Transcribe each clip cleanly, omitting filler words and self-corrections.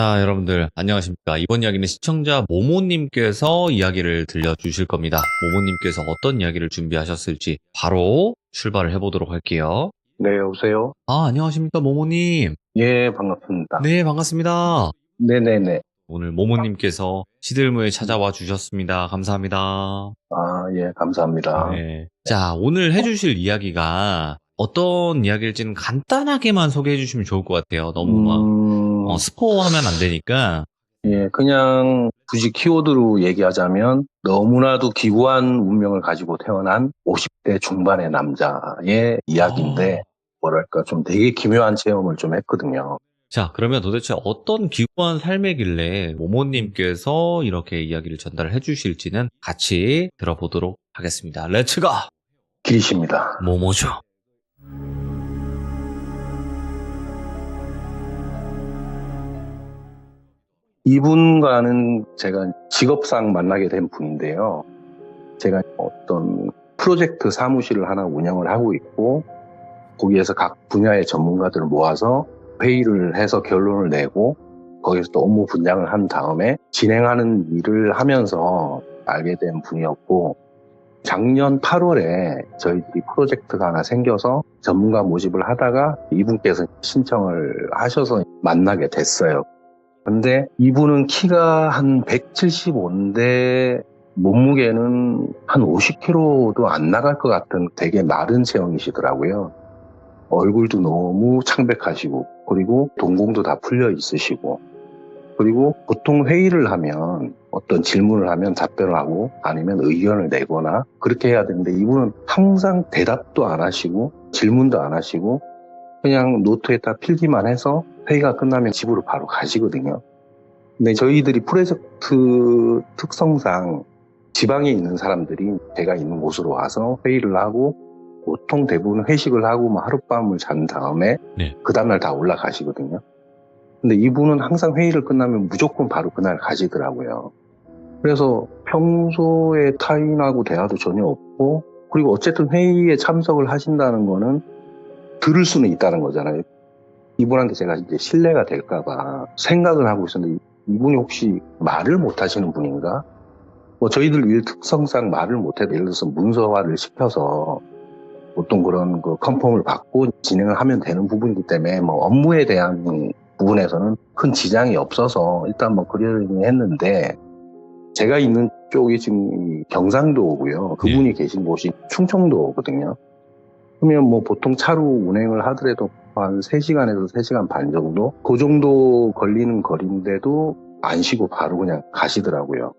여러분들 안녕하십니까. 이번 이야기는 시청자 모모님께서 이야기를 들려주실 겁니다. 모모님께서 어떤 이야기를 준비하셨을지 바로 출발을 해보도록 할게요. 네, 여보세요? 안녕하십니까, 모모님. 예, 반갑습니다. 네, 반갑습니다. 네네네. 오늘 모모님께서 시들무에 찾아와 주셨습니다. 감사합니다. 아, 예, 감사합니다. 네. 자, 오늘 해주실 이야기가 어떤 이야기일지는 간단하게만 소개해 주시면 좋을 것 같아요. 너무 스포하면 안 되니까. 예, 그냥 굳이 키워드로 얘기하자면 너무나도 기구한 운명을 가지고 태어난 50대 중반의 남자의 이야기인데, 뭐랄까, 좀 되게 기묘한 체험을 좀 했거든요. 자, 그러면 도대체 어떤 기구한 삶이길래 모모님께서 이렇게 이야기를 전달을 해주실지는 같이 들어보도록 하겠습니다. 렛츠고! 길이십니다. 모모죠. 이분과는 제가 직업상 만나게 된 분인데요. 제가 어떤 프로젝트 사무실을 하나 운영을 하고 있고, 거기에서 각 분야의 전문가들을 모아서 회의를 해서 결론을 내고, 거기서 또 업무 분장을 한 다음에 진행하는 일을 하면서 알게 된 분이었고, 작년 8월에 저희들이 프로젝트가 하나 생겨서 전문가 모집을 하다가 이분께서 신청을 하셔서 만나게 됐어요. 근데 이분은 키가 한 175인데 몸무게는 한 50kg도 안 나갈 것 같은 되게 마른 체형이시더라고요. 얼굴도 너무 창백하시고, 그리고 동공도 다 풀려 있으시고, 그리고 보통 회의를 하면 어떤 질문을 하면 답변을 하고 아니면 의견을 내거나 그렇게 해야 되는데, 이분은 항상 대답도 안 하시고 질문도 안 하시고 그냥 노트에다 필기만 해서 회의가 끝나면 집으로 바로 가시거든요. 근데 저희들이 프로젝트 특성상 지방에 있는 사람들이 제가 있는 곳으로 와서 회의를 하고, 보통 대부분 회식을 하고 하룻밤을 잔 다음에 그 다음날 다 올라가시거든요. 근데 이분은 항상 회의를 끝나면 무조건 바로 그날 가시더라고요. 그래서 평소에 타인하고 대화도 전혀 없고, 그리고 어쨌든 회의에 참석을 하신다는 거는 들을 수는 있다는 거잖아요. 이분한테 제가 이제 신뢰가 될까봐 생각을 하고 있었는데, 이분이 혹시 말을 못 하시는 분인가? 저희들 일 특성상 말을 못해도 예를 들어서 문서화를 시켜서 보통 그런 컨펌을 받고 진행을 하면 되는 부분이기 때문에 업무에 대한 부분에서는 큰 지장이 없어서 일단 그러려니 했는데, 제가 있는 쪽이 지금 경상도고요. 그분이 계신 곳이 충청도거든요. 그러면 보통 차로 운행을 하더라도 한 3시간에서 3시간 반 정도? 그 정도 걸리는 거리인데도 안 쉬고 바로 그냥 가시더라고요.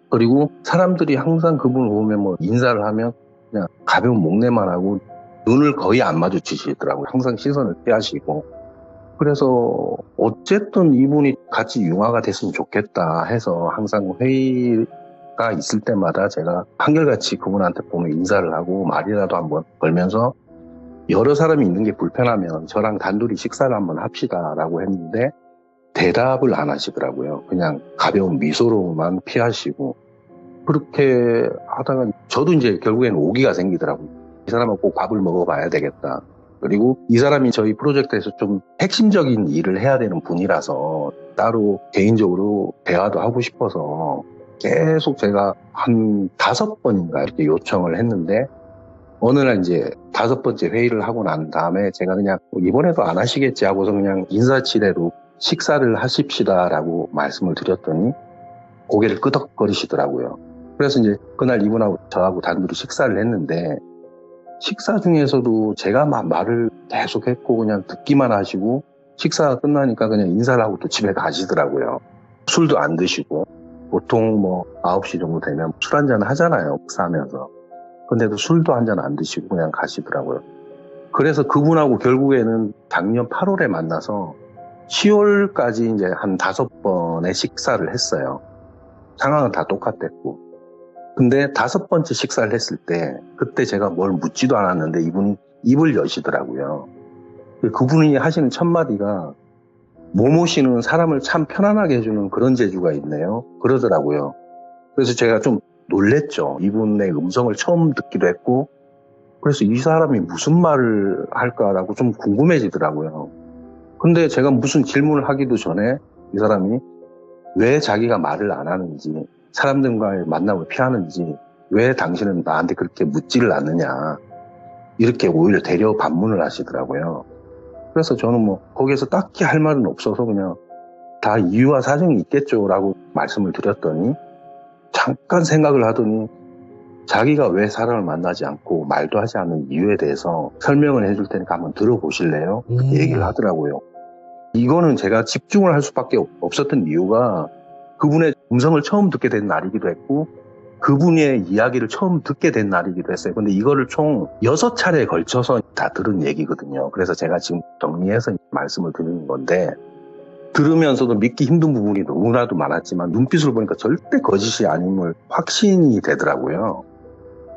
그리고 사람들이 항상 그분을 보면 인사를 하면 그냥 가벼운 목례만 하고 눈을 거의 안 마주치시더라고요. 항상 시선을 피하시고. 그래서 어쨌든 이분이 같이 융화가 됐으면 좋겠다 해서 항상 회의가 있을 때마다 제가 한결같이 그분한테 보면 인사를 하고 말이라도 한번 걸면서, 여러 사람이 있는 게 불편하면 저랑 단둘이 식사를 한번 합시다라고 했는데 대답을 안 하시더라고요. 그냥 가벼운 미소로만 피하시고. 그렇게 하다가 저도 이제 결국에는 오기가 생기더라고요. 이 사람은 꼭 밥을 먹어봐야 되겠다. 그리고 이 사람이 저희 프로젝트에서 좀 핵심적인 일을 해야 되는 분이라서 따로 개인적으로 대화도 하고 싶어서 계속 제가 한 5번인가 이렇게 요청을 했는데, 어느 날 이제 5번째 회의를 하고 난 다음에 제가 그냥 이번에도 안 하시겠지 하고서 그냥 인사치레로 식사를 하십시다라고 말씀을 드렸더니 고개를 끄덕거리시더라고요. 그래서 이제 그날 이분하고 저하고 단둘이 식사를 했는데, 식사 중에서도 제가 말을 계속 했고 그냥 듣기만 하시고, 식사가 끝나니까 그냥 인사를 하고 또 집에 가시더라고요. 술도 안 드시고, 보통 9시 정도 되면 술 한잔 하잖아요, 식사하면서. 근데도 술도 한잔 안 드시고 그냥 가시더라고요. 그래서 그분하고 결국에는 작년 8월에 만나서 10월까지 이제 한 5번의 식사를 했어요. 상황은 다 똑같았고. 근데 5번째 식사를 했을 때, 그때 제가 뭘 묻지도 않았는데 이분이 입을 여시더라고요. 그분이 하시는 첫 마디가, 모모 씨는 사람을 참 편안하게 해주는 그런 재주가 있네요, 그러더라고요. 그래서 제가 좀 놀랬죠. 이분의 음성을 처음 듣기도 했고, 그래서 이 사람이 무슨 말을 할까라고 좀 궁금해지더라고요. 근데 제가 무슨 질문을 하기도 전에 이 사람이 왜 자기가 말을 안 하는지, 사람들과의 만남을 피하는지, 왜 당신은 나한테 그렇게 묻지를 않느냐, 이렇게 오히려 대려 반문을 하시더라고요. 그래서 저는 뭐 거기에서 딱히 할 말은 없어서 그냥 다 이유와 사정이 있겠죠라고 말씀을 드렸더니, 잠깐 생각을 하더니 자기가 왜 사람을 만나지 않고 말도 하지 않는 이유에 대해서 설명을 해줄 테니까 한번 들어보실래요? 그렇게 얘기를 하더라고요. 이거는 제가 집중을 할 수밖에 없었던 이유가 그분의 음성을 처음 듣게 된 날이기도 했고, 그분의 이야기를 처음 듣게 된 날이기도 했어요. 근데 이거를 총 6차례에 걸쳐서 다 들은 얘기거든요. 그래서 제가 지금 정리해서 말씀을 드리는 건데, 들으면서도 믿기 힘든 부분이 너무나도 많았지만 눈빛을 보니까 절대 거짓이 아님을 확신이 되더라고요.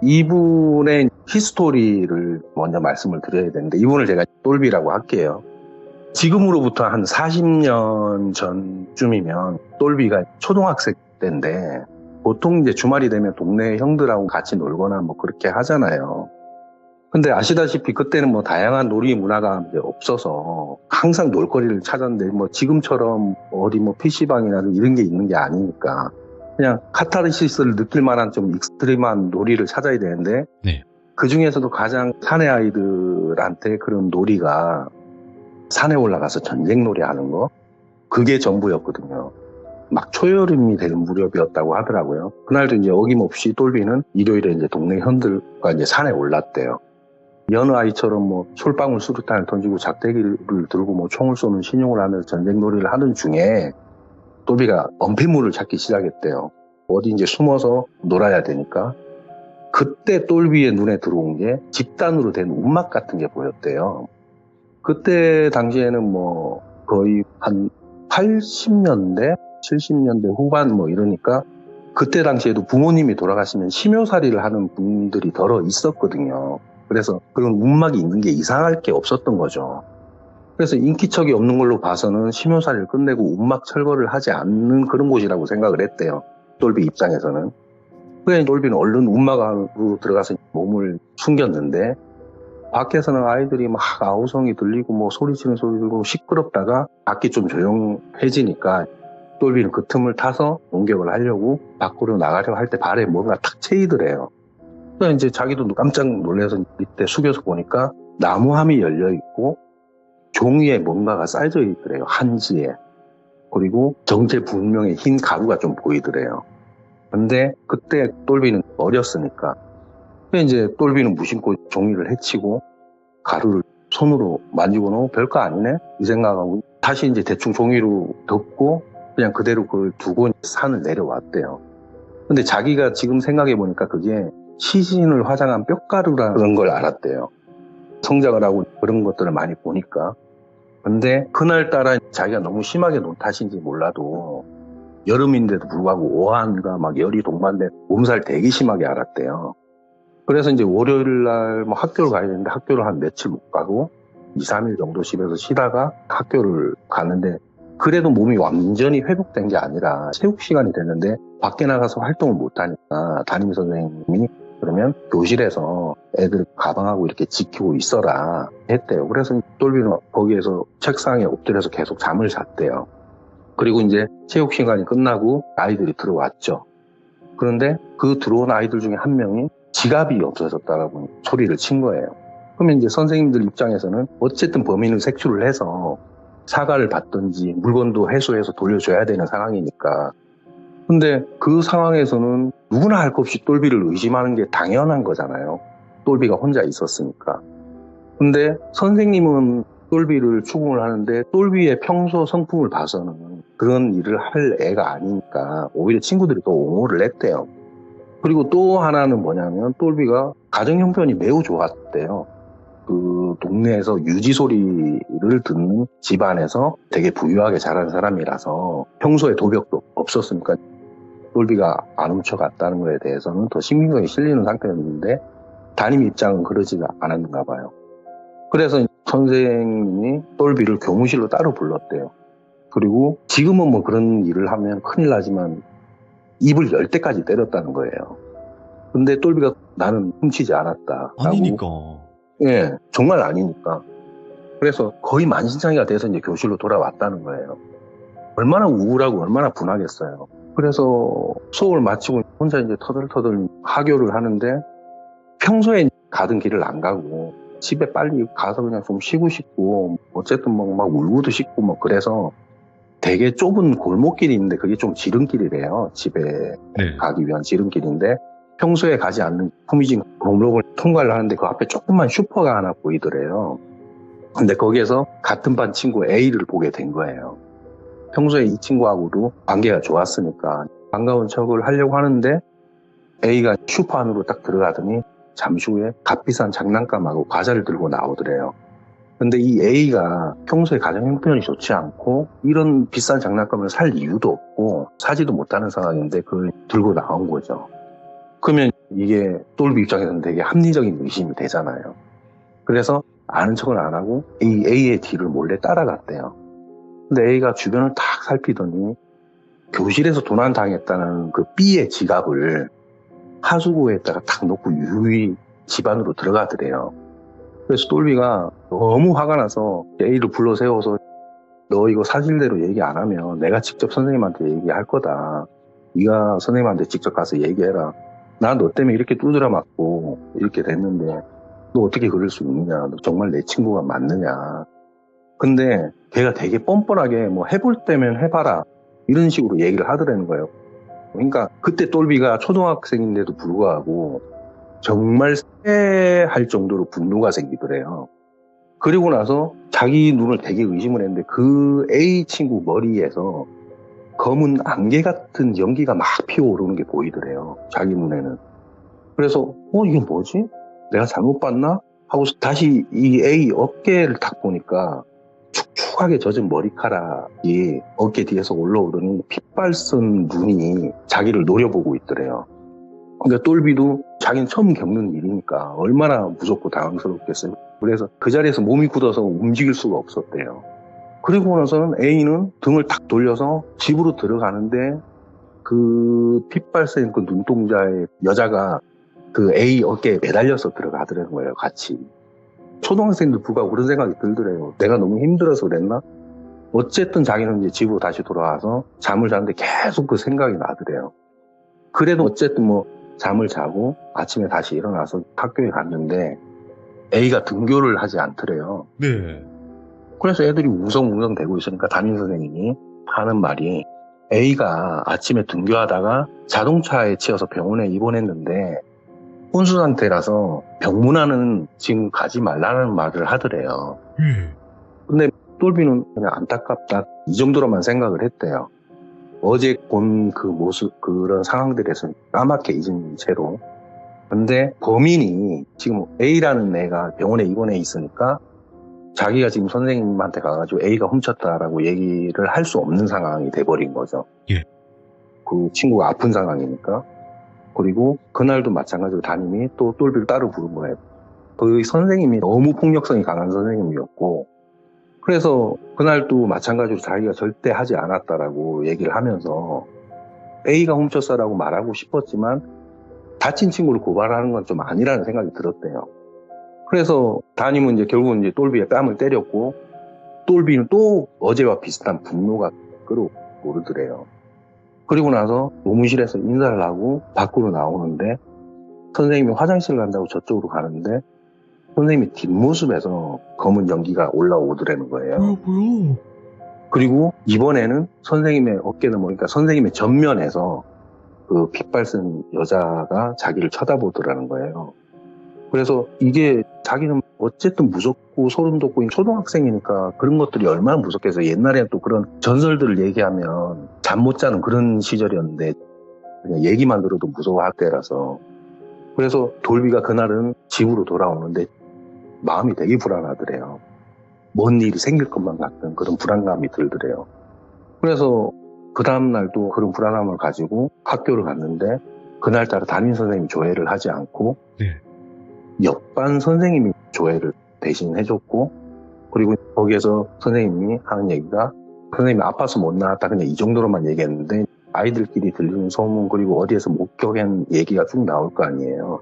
이분의 히스토리를 먼저 말씀을 드려야 되는데, 이분을 제가 똘비라고 할게요. 지금으로부터 한 40년 전쯤이면 똘비가 초등학생 때인데, 보통 이제 주말이 되면 동네 형들하고 같이 놀거나 뭐 그렇게 하잖아요. 근데 아시다시피 그때는 뭐 다양한 놀이 문화가 이제 없어서 항상 놀거리를 찾았는데, 뭐 지금처럼 어디 뭐 PC방이나 이런 게 있는 게 아니니까 그냥 카타르시스를 느낄 만한 좀 익스트림한 놀이를 찾아야 되는데, 네. 그 중에서도 가장 사내 아이들한테 그런 놀이가 산에 올라가서 전쟁놀이 하는 거, 그게 전부였거든요. 막 초여름이 될 무렵이었다고 하더라고요. 그날도 이제 어김없이 똘비는 일요일에 이제 동네 현들과 이제 산에 올랐대요. 여느 아이처럼 뭐 솔방울 수류탄을 던지고 작대기를 들고 뭐 총을 쏘는 신용을 하면서 전쟁놀이를 하는 중에 똘비가 엄폐물을 찾기 시작했대요. 어디 이제 숨어서 놀아야 되니까. 그때 똘비의 눈에 들어온 게 집단으로 된 움막 같은 게 보였대요. 그때 당시에는 뭐 거의 한 80년대, 70년대 후반 뭐 이러니까, 그때 당시에도 부모님이 돌아가시면 심요살이를 하는 분들이 덜어 있었거든요. 그래서 그런 움막이 있는 게 이상할 게 없었던 거죠. 그래서 인기척이 없는 걸로 봐서는 심요살이를 끝내고 움막 철거를 하지 않는 그런 곳이라고 생각을 했대요. 똘비 입장에서는. 그래서 똘비는 얼른 움막 안으로 들어가서 몸을 숨겼는데, 밖에서는 아이들이 막 아우성이 들리고 뭐 소리치는 소리 들고 시끄럽다가 밖이 좀 조용해지니까 똘비는 그 틈을 타서 공격을 하려고 밖으로 나가려고 할 때 발에 뭔가 탁 채이더래요. 그래서 이제 자기도 깜짝 놀라서 밑에 숙여서 보니까 나무함이 열려있고 종이에 뭔가가 쌓여져 있더래요. 한지에. 그리고 정체불명의 흰 가루가 좀 보이더래요. 근데 그때 똘비는 어렸으니까, 이제 똘비는 무심코 종이를 헤치고 가루를 손으로 만지고 놓고 별거 아니네? 이 생각하고 다시 이제 대충 종이로 덮고 그냥 그대로 그걸 두고 산을 내려왔대요. 근데 자기가 지금 생각해보니까 그게 시신을 화장한 뼈가루라는 걸 알았대요. 성장을 하고 그런 것들을 많이 보니까. 근데 그날따라 자기가 너무 심하게 논 탓인지 몰라도 여름인데도 불구하고 오한과 막 열이 동반돼 몸살 되게 심하게 앓았대요. 그래서 이제 월요일 날 뭐 학교를 가야 되는데 학교를 한 며칠 못 가고 2, 3일 정도 집에서 쉬다가 학교를 가는데, 그래도 몸이 완전히 회복된 게 아니라 체육 시간이 됐는데 밖에 나가서 활동을 못 하니까 담임 선생님이 그러면 교실에서 애들 가방하고 이렇게 지키고 있어라 했대요. 그래서 똘비는 거기에서 책상에 엎드려서 계속 잠을 잤대요. 그리고 이제 체육 시간이 끝나고 아이들이 들어왔죠. 그런데 그 들어온 아이들 중에 한 명이 지갑이 없어졌다라고 소리를 친 거예요. 그러면 이제 선생님들 입장에서는 어쨌든 범인을 색출을 해서 사과를 받든지 물건도 회수해서 돌려줘야 되는 상황이니까. 근데 그 상황에서는 누구나 할 것 없이 똘비를 의심하는 게 당연한 거잖아요. 똘비가 혼자 있었으니까. 근데 선생님은 똘비를 추궁을 하는데 똘비의 평소 성품을 봐서는 그런 일을 할 애가 아니니까 오히려 친구들이 또 옹호를 했대요. 그리고 또 하나는 뭐냐면 똘비가 가정 형편이 매우 좋았대요. 그 동네에서 유지 소리를 듣는 집안에서 되게 부유하게 자란 사람이라서 평소에 도벽도 없었으니까 똘비가 안 훔쳐갔다는 거에 대해서는 더 신경이 실리는 상태였는데, 담임 입장은 그러지가 않았는가 봐요. 그래서 선생님이 똘비를 교무실로 따로 불렀대요. 그리고 지금은 뭐 그런 일을 하면 큰일 나지만 입을 열 때까지 때렸다는 거예요. 근데 똘비가 나는 훔치지 않았다. 아니니까. 예, 정말 아니니까. 그래서 거의 만신창이가 돼서 이제 교실로 돌아왔다는 거예요. 얼마나 우울하고 얼마나 분하겠어요. 그래서 수업을 마치고 혼자 이제 터덜터덜 하교를 하는데 평소에 가던 길을 안 가고 집에 빨리 가서 그냥 좀 쉬고 싶고 어쨌든 막 울고도 싶고 뭐 그래서 되게 좁은 골목길이 있는데 그게 좀 지름길이래요. 집에 네. 가기 위한 지름길인데 평소에 가지 않는 후미진 골목을 통과를 하는데 그 앞에 조그만 슈퍼가 하나 보이더래요. 근데 거기에서 같은 반 친구 A를 보게 된 거예요. 평소에 이 친구하고도 관계가 좋았으니까 반가운 척을 하려고 하는데 A가 슈퍼 안으로 딱 들어가더니 잠시 후에 값비싼 장난감하고 과자를 들고 나오더래요. 근데 이 A가 평소에 가정 형편이 좋지 않고 이런 비싼 장난감을 살 이유도 없고 사지도 못하는 상황인데 그걸 들고 나온 거죠. 그러면 이게 돌비 입장에서는 되게 합리적인 의심이 되잖아요. 그래서 아는 척은 안 하고 이 A의 뒤를 몰래 따라갔대요. 근데 A가 주변을 탁 살피더니 교실에서 도난당했다는 그 B의 지갑을 하수구에다가 탁 놓고 유유히 집 안으로 들어가더래요. 그래서 돌비가 너무 화가 나서 A를 불러 세워서 너 이거 사실대로 얘기 안 하면 내가 직접 선생님한테 얘기할 거다. 네가 선생님한테 직접 가서 얘기해라. 나 너 때문에 이렇게 두드려 맞고 이렇게 됐는데 너 어떻게 그럴 수 있느냐. 너 정말 내 친구가 맞느냐. 근데 걔가 되게 뻔뻔하게 뭐 해볼 때면 해봐라. 이런 식으로 얘기를 하더라는 거예요. 그러니까 그때 돌비가 초등학생인데도 불구하고 정말 쎄할 정도로 분노가 생기더래요. 그리고 나서 자기 눈을 되게 의심을 했는데 그 A 친구 머리에서 검은 안개 같은 연기가 막 피어오르는 게 보이더래요. 자기 눈에는. 그래서 이게 뭐지? 내가 잘못 봤나? 하고 다시 이 A 어깨를 딱 보니까 축축하게 젖은 머리카락이 어깨 뒤에서 올라오더니 핏발선 눈이 자기를 노려보고 있더래요. 그러니까 돌비도 자기는 처음 겪는 일이니까 얼마나 무섭고 당황스럽겠어요. 그래서 그 자리에서 몸이 굳어서 움직일 수가 없었대요. 그리고 나서는 A는 등을 탁 돌려서 집으로 들어가는데 그 핏발선 그 눈동자의 여자가 그 A 어깨에 매달려서 들어가더라는 거예요, 같이. 초등학생들 불구하고 그런 생각이 들더래요. 내가 너무 힘들어서 그랬나? 어쨌든 자기는 이제 집으로 다시 돌아와서 잠을 자는데 계속 그 생각이 나더래요. 그래도 어쨌든 뭐 잠을 자고 아침에 다시 일어나서 학교에 갔는데 A가 등교를 하지 않더래요. 네. 그래서 애들이 웅성웅성 대고 있으니까 담임 선생님이 하는 말이 A가 아침에 등교하다가 자동차에 치여서 병원에 입원했는데 혼수 상태라서 병문안은 지금 가지 말라는 말을 하더래요. 근데 돌비는 그냥 안타깝다 이 정도로만 생각을 했대요. 어제 본 그 모습 그런 상황들에서 까맣게 잊은 채로. 근데 범인이 지금 A라는 애가 병원에 입원해 있으니까 자기가 지금 선생님한테 가가지고 A가 훔쳤다라고 얘기를 할 수 없는 상황이 돼버린 거죠. 예. 그 친구가 아픈 상황이니까. 그리고 그날도 마찬가지로 담임이 또 돌비를 따로 부른 거예요. 그 선생님이 너무 폭력성이 강한 선생님이었고 그래서 그날도 마찬가지로 자기가 절대 하지 않았다라고 얘기를 하면서 A가 훔쳤어라고 말하고 싶었지만 다친 친구를 고발하는 건 좀 아니라는 생각이 들었대요. 그래서 담임은 이제 결국은 이제 돌비의 뺨을 때렸고 돌비는 또 어제와 비슷한 분노가 끌어오르더래요. 그리고 나서 노무실에서 인사를 하고 밖으로 나오는데 선생님이 화장실 간다고 저쪽으로 가는데 선생님이 뒷모습에서 검은 연기가 올라오더라는 거예요. 뭐야? 그리고 이번에는 선생님의 어깨는 그러니까 선생님의 전면에서 그 핏발선 여자가 자기를 쳐다보더라는 거예요. 그래서 이게 자기는 어쨌든 무섭고 소름 돋고 초등학생이니까 그런 것들이 얼마나 무섭겠어요. 옛날에 또 그런 전설들을 얘기하면 잠 못 자는 그런 시절이었는데 그냥 얘기만 들어도 무서워할 때라서. 그래서 돌비가 그날은 집으로 돌아오는데 마음이 되게 불안하더래요. 뭔 일이 생길 것만 같은 그런 불안감이 들더래요. 그래서 그 다음날도 그런 불안함을 가지고 학교를 갔는데 그날따라 담임 선생님이 조회를 하지 않고 네. 옆반 선생님이 조회를 대신 해줬고 그리고 거기에서 선생님이 하는 얘기가 선생님이 아파서 못 나왔다 그냥 이 정도로만 얘기했는데 아이들끼리 들리는 소문 그리고 어디에서 목격한 얘기가 쭉 나올 거 아니에요.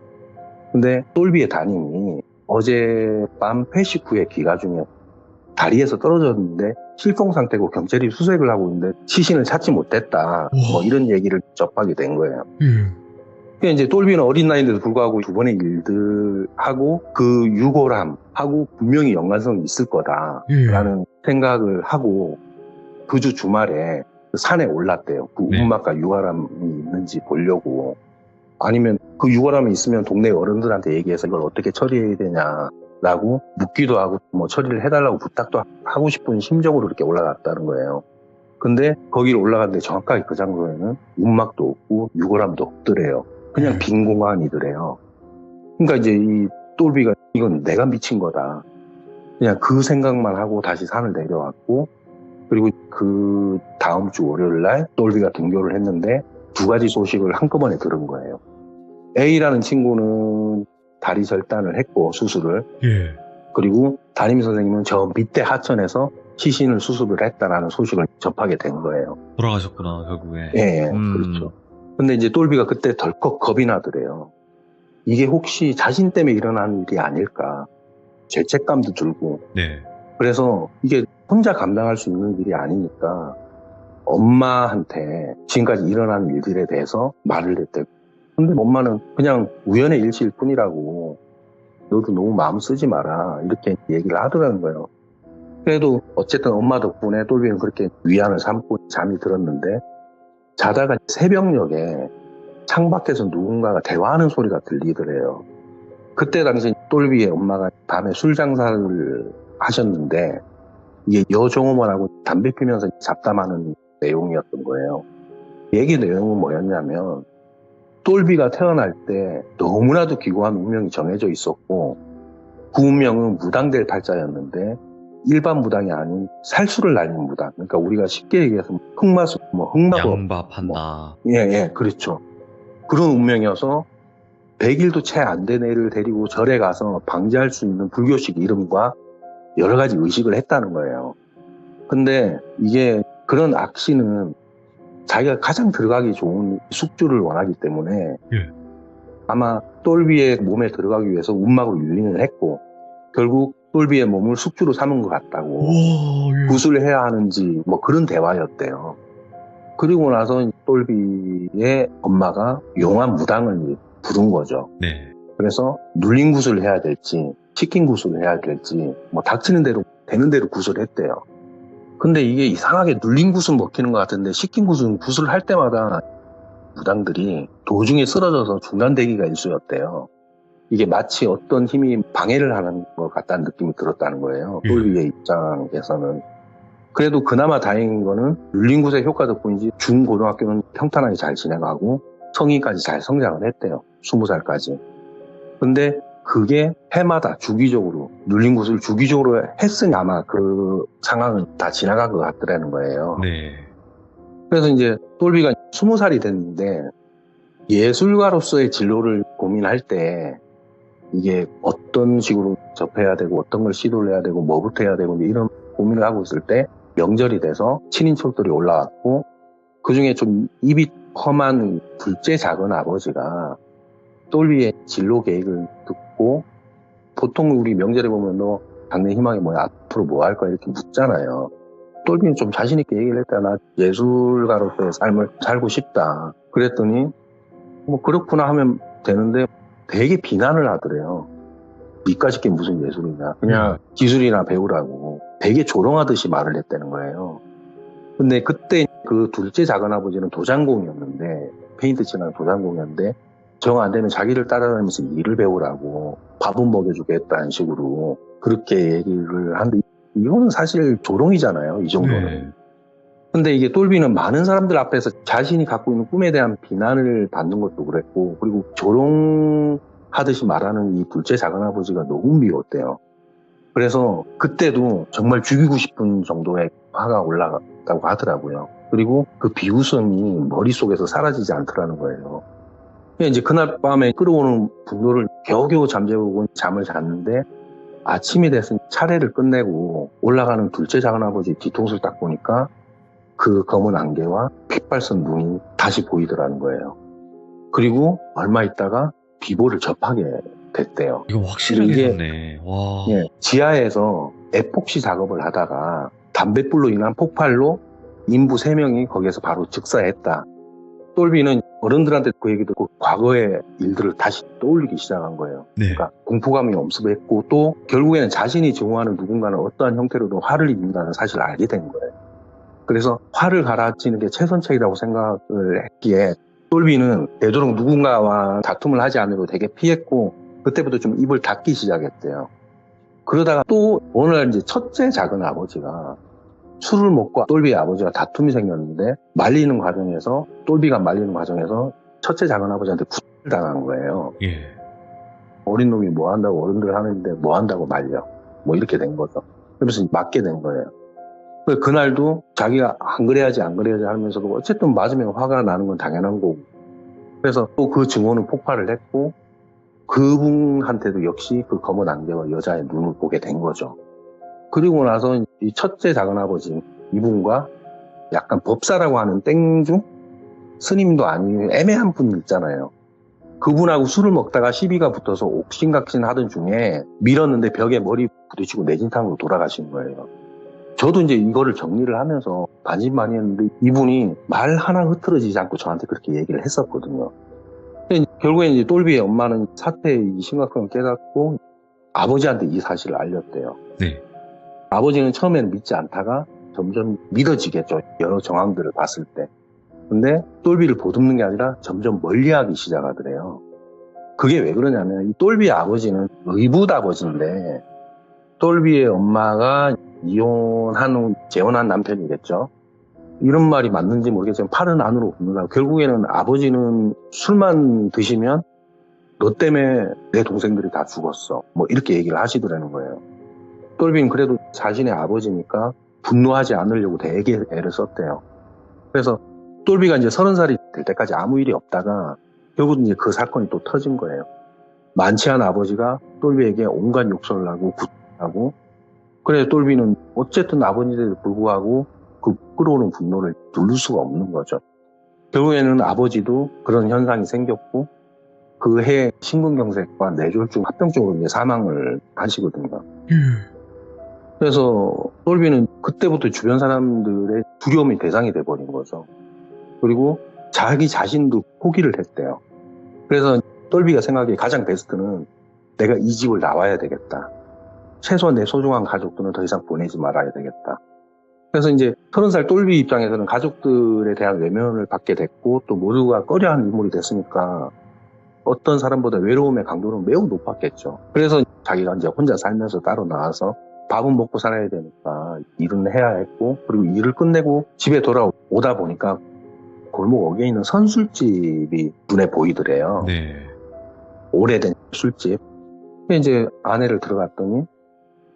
근데 돌비의 담임이 어젯밤 회식 후에 귀가 중에 다리에서 떨어졌는데 실종 상태고 경찰이 수색을 하고 있는데 시신을 찾지 못했다. 뭐 이런 얘기를 접하게 된 거예요. 그러니까 이제 똘비는 어린 나이인데도 불구하고 두 번의 일들하고 그 유골함하고 분명히 연관성이 있을 거다라는 생각을 하고 그 주 주말에 산에 올랐대요. 그 네. 운막과 유골함이 있는지 보려고. 아니면 그 유골함이 있으면 동네 어른들한테 얘기해서 이걸 어떻게 처리해야 되냐라고 묻기도 하고 뭐 처리를 해달라고 부탁도 하고 싶은 심정으로 이렇게 올라갔다는 거예요. 근데 거기를 올라갔는데 정확하게 그 장소에는 운막도 없고 유골함도 없더래요. 그냥 빈 공간이더래요. 그러니까 이제 이 똘비가 이건 내가 미친 거다. 그냥 그 생각만 하고 다시 산을 내려왔고, 그리고 그 다음 주 월요일 날 똘비가 등교를 했는데 두 가지 소식을 한꺼번에 들은 거예요. A라는 친구는 다리 절단을 했고 수술을. 그리고 담임 선생님은 저 밑에 하천에서 시신을 수습을 했다라는 소식을 접하게 된 거예요. 돌아가셨구나, 결국에. 예, 그렇죠. 근데 이제 똘비가 그때 덜컥 겁이 나더래요. 이게 혹시 자신 때문에 일어난 일이 아닐까. 죄책감도 들고. 네. 그래서 이게 혼자 감당할 수 있는 일이 아니니까 엄마한테 지금까지 일어난 일들에 대해서 말을 했대요. 근데 엄마는 그냥 우연의 일치일 뿐이라고, 너도 너무 마음 쓰지 마라, 이렇게 얘기를 하더라는 거예요. 그래도 어쨌든 엄마 덕분에 똘비는 그렇게 위안을 삼고 잠이 들었는데, 자다가 새벽녘에 창밖에서 누군가가 대화하는 소리가 들리더래요. 그때 당시 똘비의 엄마가 밤에 술 장사를 하셨는데 이게 여종어머니하고 담배 피면서 잡담하는 내용이었던 거예요. 얘기 내용은 뭐였냐면, 똘비가 태어날 때 너무나도 기구한 운명이 정해져 있었고 그 운명은 무당될 팔자였는데 일반 무당이 아닌 살수를 날린 무당. 그러니까 우리가 쉽게 얘기해서 흑마수, 흑마법. 양밥한다. 예, 그렇죠. 그런 운명이어서 100일도 채 안 된 애를 데리고 절에 가서 방지할 수 있는 불교식 이름과 여러 가지 의식을 했다는 거예요. 근데 이게 그런 악신은 자기가 가장 들어가기 좋은 숙주를 원하기 때문에 아마 똘비의 몸에 들어가기 위해서 운막으로 유인을 했고 결국 똘비의 몸을 숙주로 삼은 것 같다고, 구술해야 하는지 뭐 그런 대화였대요. 그리고 나서 똘비의 엄마가 용한 무당을 부른 거죠. 네. 그래서 눌린 구슬을 해야 될지 시킨 구슬을 해야 될지 뭐 닥치는 대로 되는 대로 구슬했대요. 근데 이게 이상하게 눌린 구슬 먹히는 것 같은데 시킨 구슬은 구슬을 할 때마다 무당들이 도중에 쓰러져서 중단되기가 일쑤였대요. 이게 마치 어떤 힘이 방해를 하는 것 같다는 느낌이 들었다는 거예요. 똘비의 입장에서는. 그래도 그나마 다행인 거는 눌린 구슬의 효과 덕분인지 중고등학교는 평탄하게 잘 지나가고 성인까지 잘 성장을 했대요. 20살까지. 근데 그게 해마다 주기적으로 눌린 구슬을 주기적으로 했으니 아마 그 상황은 다 지나간 것 같더라는 거예요. 네. 그래서 이제 똘비가 20살이 됐는데 예술가로서의 진로를 고민할 때 이게 어떤 식으로 접해야 되고 어떤 걸 시도를 해야 되고 뭐부터 해야 되고 이런 고민을 하고 있을 때 명절이 돼서 친인척들이 올라왔고 그중에 좀 입이 험한 둘째 작은 아버지가 똘비의 진로 계획을 듣고, 보통 우리 명절에 보면 너 장래 희망이 뭐야, 앞으로 뭐 할 거야, 이렇게 묻잖아요. 똘비는 좀 자신있게 얘기를 했다. 나 예술가로서의 삶을 살고 싶다. 그랬더니 뭐 그렇구나 하면 되는데 되게 비난을 하더래요. 니까짓 게 무슨 예술이냐, 그냥 기술이나 배우라고 되게 조롱하듯이 말을 했다는 거예요. 근데 그때 그 둘째 작은아버지는 도장공이었는데, 페인트 칠하는 도장공이었는데 정 안 되면 자기를 따라다니면서 일을 배우라고 밥은 먹여주겠다는 식으로 그렇게 얘기를 하는데, 이거는 사실 조롱이잖아요, 이 정도는. 네. 근데 이게 똘비는 많은 사람들 앞에서 자신이 갖고 있는 꿈에 대한 비난을 받는 것도 그랬고, 그리고 조롱하듯이 말하는 이 둘째 작은아버지가 너무 미웠대요. 그래서 그때도 정말 죽이고 싶은 정도의 화가 올라갔다고 하더라고요. 그리고 그 비웃음이 머릿속에서 사라지지 않더라는 거예요. 이제 그날 밤에 끌어오는 분노를 겨우겨우 잠재우고 잠을 잤는데, 아침이 돼서 차례를 끝내고 올라가는 둘째 작은아버지 뒤통수를 딱 보니까 그 검은 안개와 핏발선 눈이 다시 보이더라는 거예요. 그리고 얼마 있다가 비보를 접하게 됐대요. 이거 확실하게 이게 됐네. 와. 지하에서 에폭시 작업을 하다가 담뱃불로 인한 폭발로 인부 3명이 거기에서 바로 즉사했다. 똘비는 어른들한테 그 얘기 듣고 과거의 일들을 다시 떠올리기 시작한 거예요. 네. 그러니까 공포감이 엄습했고 또 결국에는 자신이 증오하는 누군가는 어떠한 형태로도 화를 입는다는 사실을 알게 된 거예요. 그래서 화를 가라앉히는 게 최선책이라고 생각을 했기에 똘비는 되도록 누군가와 다툼을 하지 않으려고 되게 피했고 그때부터 좀 입을 닫기 시작했대요. 그러다가 또 어느 날 이제 첫째 작은 아버지가 술을 먹고 똘비의 아버지와 다툼이 생겼는데 똘비가 말리는 과정에서 첫째 작은 아버지한테 구타를 당한 거예요. 예. 어린 놈이 뭐 한다고 어른들 하는데 뭐 한다고 말려. 뭐 이렇게 된 거죠. 그래서 맞게 된 거예요. 그날도 자기가 안 그래야지 하면서도 어쨌든 맞으면 화가 나는 건 당연한 거고. 그래서 또 그 증오는 폭발을 했고 그분한테도 역시 그 검은 안개와 여자의 눈을 보게 된 거죠. 그리고 나서 이 첫째 작은아버지 이분과 약간 법사라고 하는 땡중? 스님도 아니고 애매한 분 있잖아요. 그분하고 술을 먹다가 시비가 붙어서 옥신각신 하던 중에 밀었는데 벽에 머리 부딪히고 내진탕으로 돌아가신 거예요. 저도 이제 이거를 정리를 하면서 반신반의했는데 이분이 말 하나 흐트러지지 않고 저한테 그렇게 얘기를 했었거든요. 결국에 이제 똘비의 엄마는 사태의 심각성을 깨닫고 아버지한테 이 사실을 알렸대요. 네. 아버지는 처음에는 믿지 않다가 점점 믿어지겠죠. 여러 정황들을 봤을 때. 근데 똘비를 보듬는 게 아니라 점점 멀리하기 시작하더래요. 그게 왜 그러냐면 이 똘비의 아버지는 의붓 아버지인데 똘비의 엄마가 재혼한 남편이겠죠. 이런 말이 맞는지 모르겠지만 팔은 안으로 굽는다. 결국에는 아버지는 술만 드시면 너 때문에 내 동생들이 다 죽었어. 뭐 이렇게 얘기를 하시더라는 거예요. 똘비는 그래도 자신의 아버지니까 분노하지 않으려고 되게 애를 썼대요. 그래서 똘비가 이제 30살이 될 때까지 아무 일이 없다가 결국 이제 그 사건이 또 터진 거예요. 만취한 아버지가 똘비에게 온갖 욕설을 하고 구타하고 그래서 똘비는 어쨌든 아버지에도 불구하고 그 끌어오는 분노를 누를 수가 없는 거죠. 결국에는 아버지도 그런 현상이 생겼고 그 해 심근경색과 뇌졸중 합병증으로 이제 사망을 하시거든요. 그래서 똘비는 그때부터 주변 사람들의 두려움의 대상이 돼버린 거죠. 그리고 자기 자신도 포기를 했대요. 그래서 똘비가 생각하기에 가장 베스트는 내가 이 집을 나와야 되겠다. 최소한 내 소중한 가족들은 더 이상 보내지 말아야 되겠다. 그래서 이제 30살 똘비 입장에서는 가족들에 대한 외면을 받게 됐고 또 모두가 꺼려하는 인물이 됐으니까 어떤 사람보다 외로움의 강도는 매우 높았겠죠. 그래서 자기가 이제 혼자 살면서 따로 나와서 밥은 먹고 살아야 되니까 일은 해야 했고 그리고 일을 끝내고 집에 돌아오다 보니까 골목 어귀에 있는 선술집이 눈에 보이더래요. 네. 오래된 술집. 이제 아내를 들어갔더니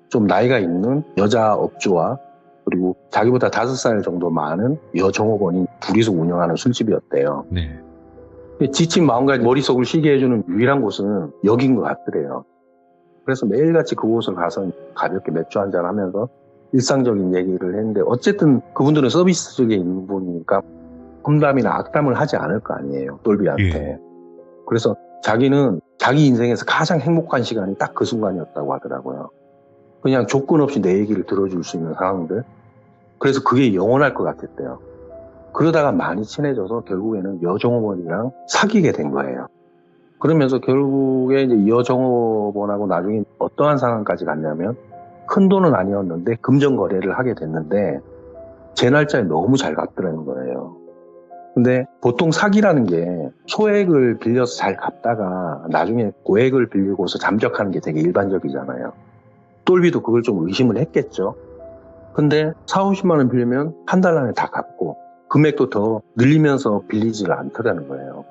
좀 나이가 있는 여자 업주와 그리고 자기보다 5살 정도 많은 여종업원이 둘이서 운영하는 술집이었대요. 네. 지친 마음과 머릿속을 쉬게 해주는 유일한 곳은 여긴 것 같더래요. 그래서 매일같이 그곳을 가서 가볍게 맥주 한잔 하면서 일상적인 얘기를 했는데 어쨌든 그분들은 서비스 쪽에 있는 분이니까 험담이나 악담을 하지 않을 거 아니에요. 똘비한테. 예. 그래서 자기는 자기 인생에서 가장 행복한 시간이 딱 그 순간이었다고 하더라고요. 그냥 조건 없이 내 얘기를 들어줄 수 있는 상황들. 그래서 그게 영원할 것 같았대요. 그러다가 많이 친해져서 결국에는 여종업원이랑 사귀게 된 거예요. 그러면서 결국에 이제 여종업원하고 나중에 어떠한 상황까지 갔냐면 큰 돈은 아니었는데 금전 거래를 하게 됐는데 제 날짜에 너무 잘 갚더라는 거예요. 근데 보통 사기라는 게 소액을 빌려서 잘 갚다가 나중에 고액을 빌리고서 잠적하는 게 되게 일반적이잖아요. 똘비도 그걸 좀 의심을 했겠죠. 근데 40, 50만 원 빌리면 한 달 안에 다 갚고 금액도 더 늘리면서 빌리지를 않더라는 거예요.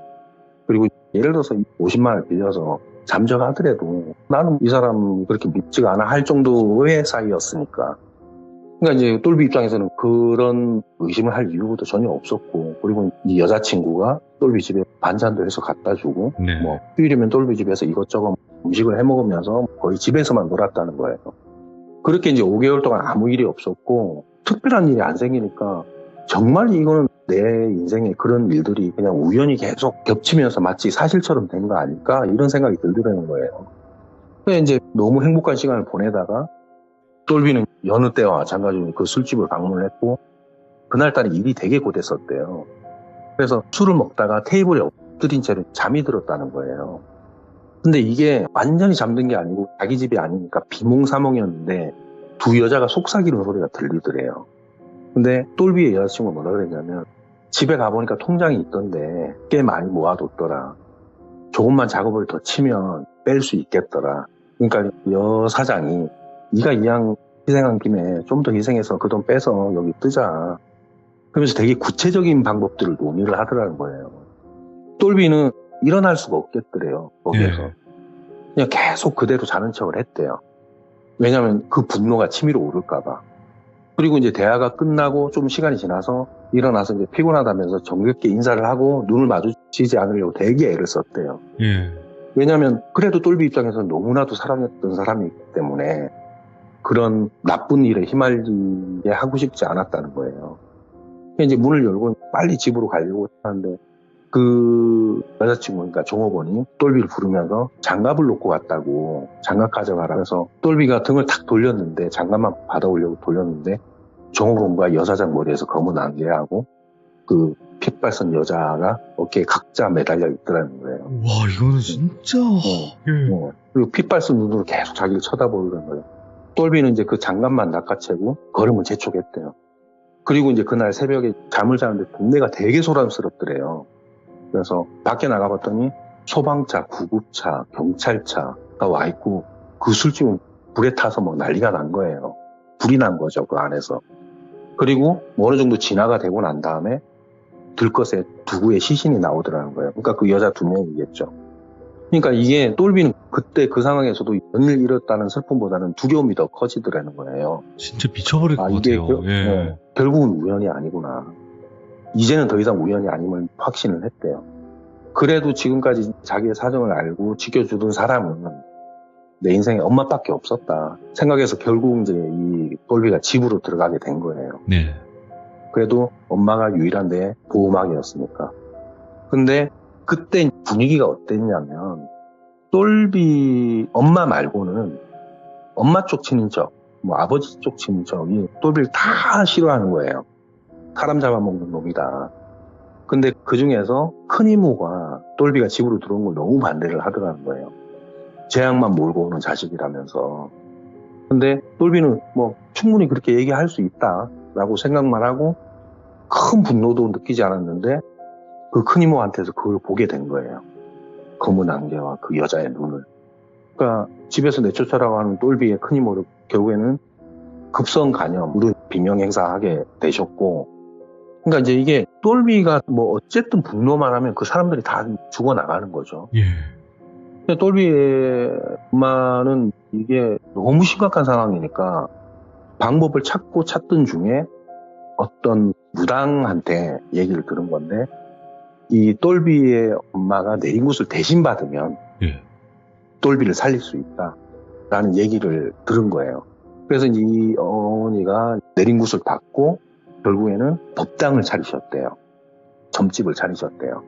그리고 예를 들어서 50만 원을 빌려서 잠적하더라도 나는 이 사람 그렇게 믿지가 않아 할 정도의 사이였으니까. 그러니까 이제 똘비 입장에서는 그런 의심을 할 이유도 전혀 없었고, 그리고 이 여자친구가 똘비 집에 반찬도 해서 갖다 주고, 네. 뭐 휴일이면 똘비 집에서 이것저것 음식을 해 먹으면서 거의 집에서만 놀았다는 거예요. 그렇게 이제 5개월 동안 아무 일이 없었고 특별한 일이 안 생기니까 정말 이거는 내 인생에 그런 일들이 그냥 우연히 계속 겹치면서 마치 사실처럼 된 거 아닐까 이런 생각이 들더라는 거예요. 그래서 이제 너무 행복한 시간을 보내다가 똘비는 여느 때와 마찬가지로 그 술집을 방문을 했고 그날따라 일이 되게 고됐었대요. 그래서 술을 먹다가 테이블에 엎드린 채로 잠이 들었다는 거예요. 근데 이게 완전히 잠든 게 아니고 자기 집이 아니니까 비몽사몽이었는데 두 여자가 속삭이는 소리가 들리더래요. 근데 똘비의 여자친구가 뭐라 그랬냐면 집에 가보니까 통장이 있던데 꽤 많이 모아뒀더라. 조금만 작업을 더 치면 뺄 수 있겠더라. 그러니까 여 사장이 네가 이왕 희생한 김에 좀 더 희생해서 그 돈 빼서 여기 뜨자. 그러면서 되게 구체적인 방법들을 논의를 하더라는 거예요. 똘비는 일어날 수가 없겠더래요. 거기에서. 예. 그냥 계속 그대로 자는 척을 했대요. 왜냐하면 그 분노가 치밀어 오를까봐. 그리고 이제 대화가 끝나고 좀 시간이 지나서 일어나서 이제 피곤하다면서 정겹게 인사를 하고 눈을 마주치지 않으려고 되게 애를 썼대요. 예. 왜냐하면 그래도 똘비 입장에서는 너무나도 사랑했던 사람이기 때문에 그런 나쁜 일에 휘말리게 하고 싶지 않았다는 거예요. 이제 문을 열고 빨리 집으로 가려고 하는데 그 여자친구, 그러니까 종업원이 똘비를 부르면서 장갑을 놓고 갔다고 장갑 가져가라 해서 똘비가 등을 탁 돌렸는데 장갑만 받아오려고 돌렸는데 종업원과 여사장 머리에서 검은 안개하고 그 핏발선 여자가 어깨에 각자 매달려 있더라는 거예요. 와, 이거는 진짜. 예. 그리고 핏발선 눈으로 계속 자기를 쳐다보는 거예요. 똘비는 이제 그 장갑만 낚아채고 걸음을 재촉했대요. 그리고 이제 그날 새벽에 잠을 자는데 동네가 되게 소란스럽더래요. 그래서 밖에 나가봤더니 소방차, 구급차, 경찰차가 와 있고 그 술집은 불에 타서 막 난리가 난 거예요. 불이 난 거죠, 그 안에서. 그리고 어느 정도 진화가 되고 난 다음에 들것에 두구의 시신이 나오더라는 거예요. 그러니까 그 여자 두 명이겠죠. 그러니까 이게 똘비는 그때 그 상황에서도 연을 잃었다는 슬픔보다는 두려움이 더 커지더라는 거예요. 진짜 미쳐버릴 것 이게 같아요. 예. 결국은 우연이 아니구나. 이제는 더 이상 우연이 아님을 확신을 했대요. 그래도 지금까지 자기의 사정을 알고 지켜주던 사람은 내 인생에 엄마밖에 없었다 생각해서 결국 이제 이 똘비가 집으로 들어가게 된 거예요. 네. 그래도 엄마가 유일한 내 보호막이었으니까. 근데 그때 분위기가 어땠냐면 똘비 엄마 말고는 엄마 쪽 친인척, 뭐 아버지 쪽 친인척이 똘비를 다 싫어하는 거예요. 사람 잡아먹는 놈이다. 근데 그 중에서 큰 이모가 똘비가 집으로 들어온 걸 너무 반대를 하더라는 거예요. 재앙만 몰고 오는 자식이라면서. 근데 똘비는 뭐 충분히 그렇게 얘기할 수 있다라고 생각만 하고 큰 분노도 느끼지 않았는데 그 큰 이모한테서 그걸 보게 된 거예요. 검은 안개와 그 여자의 눈을. 그러니까 집에서 내쫓아라고 하는 똘비의 큰 이모를 결국에는 급성 간염으로 비명 행사하게 되셨고, 그러니까 이제 이게 똘비가 뭐 어쨌든 분노만 하면 그 사람들이 다 죽어나가는 거죠. 예. 근데 똘비의 엄마는 이게 너무 심각한 상황이니까 방법을 찾던 중에 어떤 무당한테 얘기를 들은 건데 이 똘비의 엄마가 내린 곳을 대신 받으면 예. 똘비를 살릴 수 있다라는 얘기를 들은 거예요. 그래서 이 어머니가 내린 곳을 받고 결국에는 법당을 차리셨대요. 점집을 차리셨대요.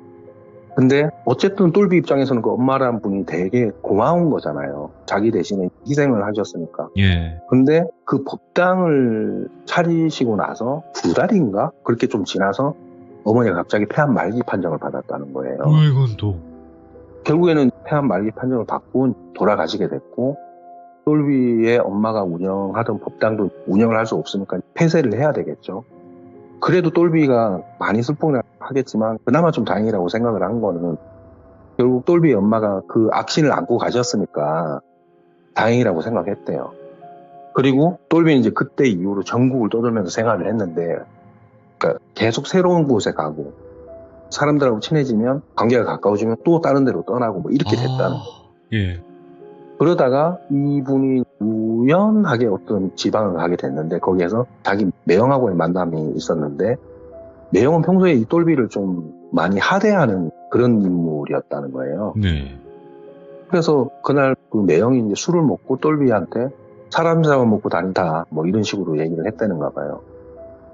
근데 어쨌든 똘비 입장에서는 그 엄마라는 분이 되게 고마운 거잖아요. 자기 대신에 희생을 하셨으니까. 예. 근데 그 법당을 차리시고 나서 2달인가? 그렇게 좀 지나서 어머니가 갑자기 폐암 말기 판정을 받았다는 거예요. 이건 또. 결국에는 폐암 말기 판정을 받고 돌아가시게 됐고 똘비의 엄마가 운영하던 법당도 운영을 할 수 없으니까 폐쇄를 해야 되겠죠. 그래도 똘비가 많이 슬픔을 하겠지만 그나마 좀 다행이라고 생각을 한 거는 결국 똘비의 엄마가 그 악신을 안고 가셨으니까 다행이라고 생각했대요. 그리고 똘비는 이제 그때 이후로 전국을 떠돌면서 생활을 했는데 그러니까 계속 새로운 곳에 가고 사람들하고 친해지면 관계가 가까워지면 또 다른 데로 떠나고 뭐 이렇게 됐다는 거예요. 예. 그러다가 이분이 우연하게 어떤 지방을 가게 됐는데 거기에서 자기 매형하고의 만남이 있었는데 매형은 평소에 이 똘비를 좀 많이 하대하는 그런 인물이었다는 거예요. 네. 그래서 그날 그 매형이 이제 술을 먹고 똘비한테 사람 잡아먹고 다닌다 뭐 이런 식으로 얘기를 했다는가 봐요.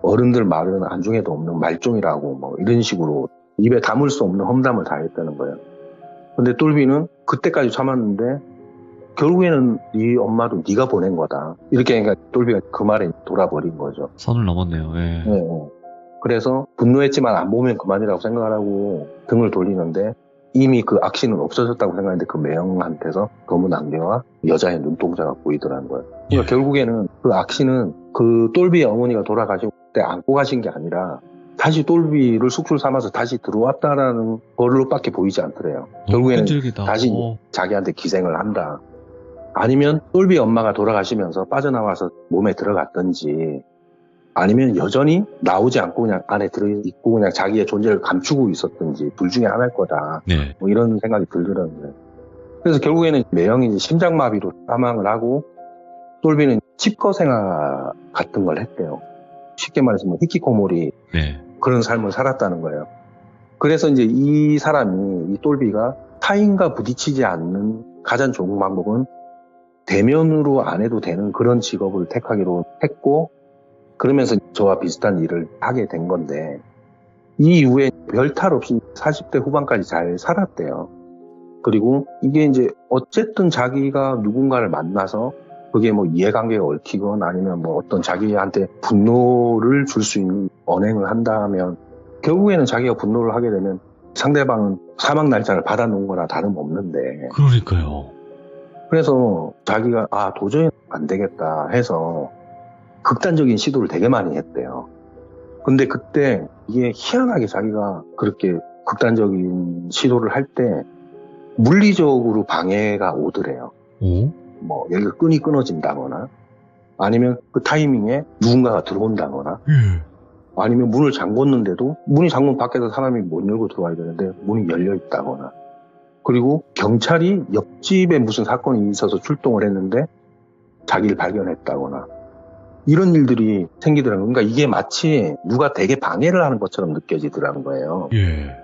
어른들 말은 안중에도 없는 말종이라고 뭐 이런 식으로 입에 담을 수 없는 험담을 다 했다는 거예요. 근데 똘비는 그때까지 참았는데 결국에는 네 엄마도 네가 보낸 거다. 이렇게 하니까 돌비가 그 말에 돌아버린 거죠. 선을 넘었네요. 예. 네. 그래서 분노했지만 안 보면 그만이라고 생각을 하고 등을 돌리는데 이미 그 악신은 없어졌다고 생각했는데 그 매형한테서 검은 안개와 여자의 눈동자가 보이더라는 거예요. 그러니까 예. 결국에는 그 악신은 그 돌비의 어머니가 돌아가시고 그때 안고 가신 게 아니라 다시 돌비를 숙술 삼아서 다시 들어왔다라는 걸로밖에 보이지 않더래요. 너무 결국에는 끈질기다. 다시 자기한테 기생을 한다. 아니면 돌비 엄마가 돌아가시면서 빠져나와서 몸에 들어갔던지 아니면 여전히 나오지 않고 그냥 안에 들어있고 그냥 자기의 존재를 감추고 있었던지 둘 중에 하나일 거다. 네. 뭐 이런 생각이 들더라고요. 그래서 결국에는 매형이 심장마비로 사망을 하고 돌비는 집거 생활 같은 걸 했대요. 쉽게 말해서 뭐 히키코모리 네. 그런 삶을 살았다는 거예요. 그래서 이제 이 사람이 이 돌비가 타인과 부딪히지 않는 가장 좋은 방법은 대면으로 안 해도 되는 그런 직업을 택하기로 했고 그러면서 저와 비슷한 일을 하게 된 건데 이 이후에 별 탈 없이 40대 후반까지 잘 살았대요. 그리고 이게 이제 어쨌든 자기가 누군가를 만나서 그게 뭐 이해관계가 얽히건 아니면 뭐 어떤 자기한테 분노를 줄 수 있는 언행을 한다면 결국에는 자기가 분노를 하게 되면 상대방은 사망 날짜를 받아놓은 거나 다름없는데 그러니까요. 그래서 자기가 도저히 안 되겠다 해서 극단적인 시도를 되게 많이 했대요. 근데 그때 이게 희한하게 자기가 그렇게 극단적인 시도를 할 때 물리적으로 방해가 오더래요. 오? 뭐 예를 들어 끈이 끊어진다거나 아니면 그 타이밍에 누군가가 들어온다거나 예. 아니면 문을 잠궜는데도 문이 잠그면 밖에서 사람이 못 열고 들어와야 되는데 문이 열려 있다거나 그리고 경찰이 옆집에 무슨 사건이 있어서 출동을 했는데 자기를 발견했다거나 이런 일들이 생기더라고요. 그러니까 이게 마치 누가 되게 방해를 하는 것처럼 느껴지더라는 거예요. 예.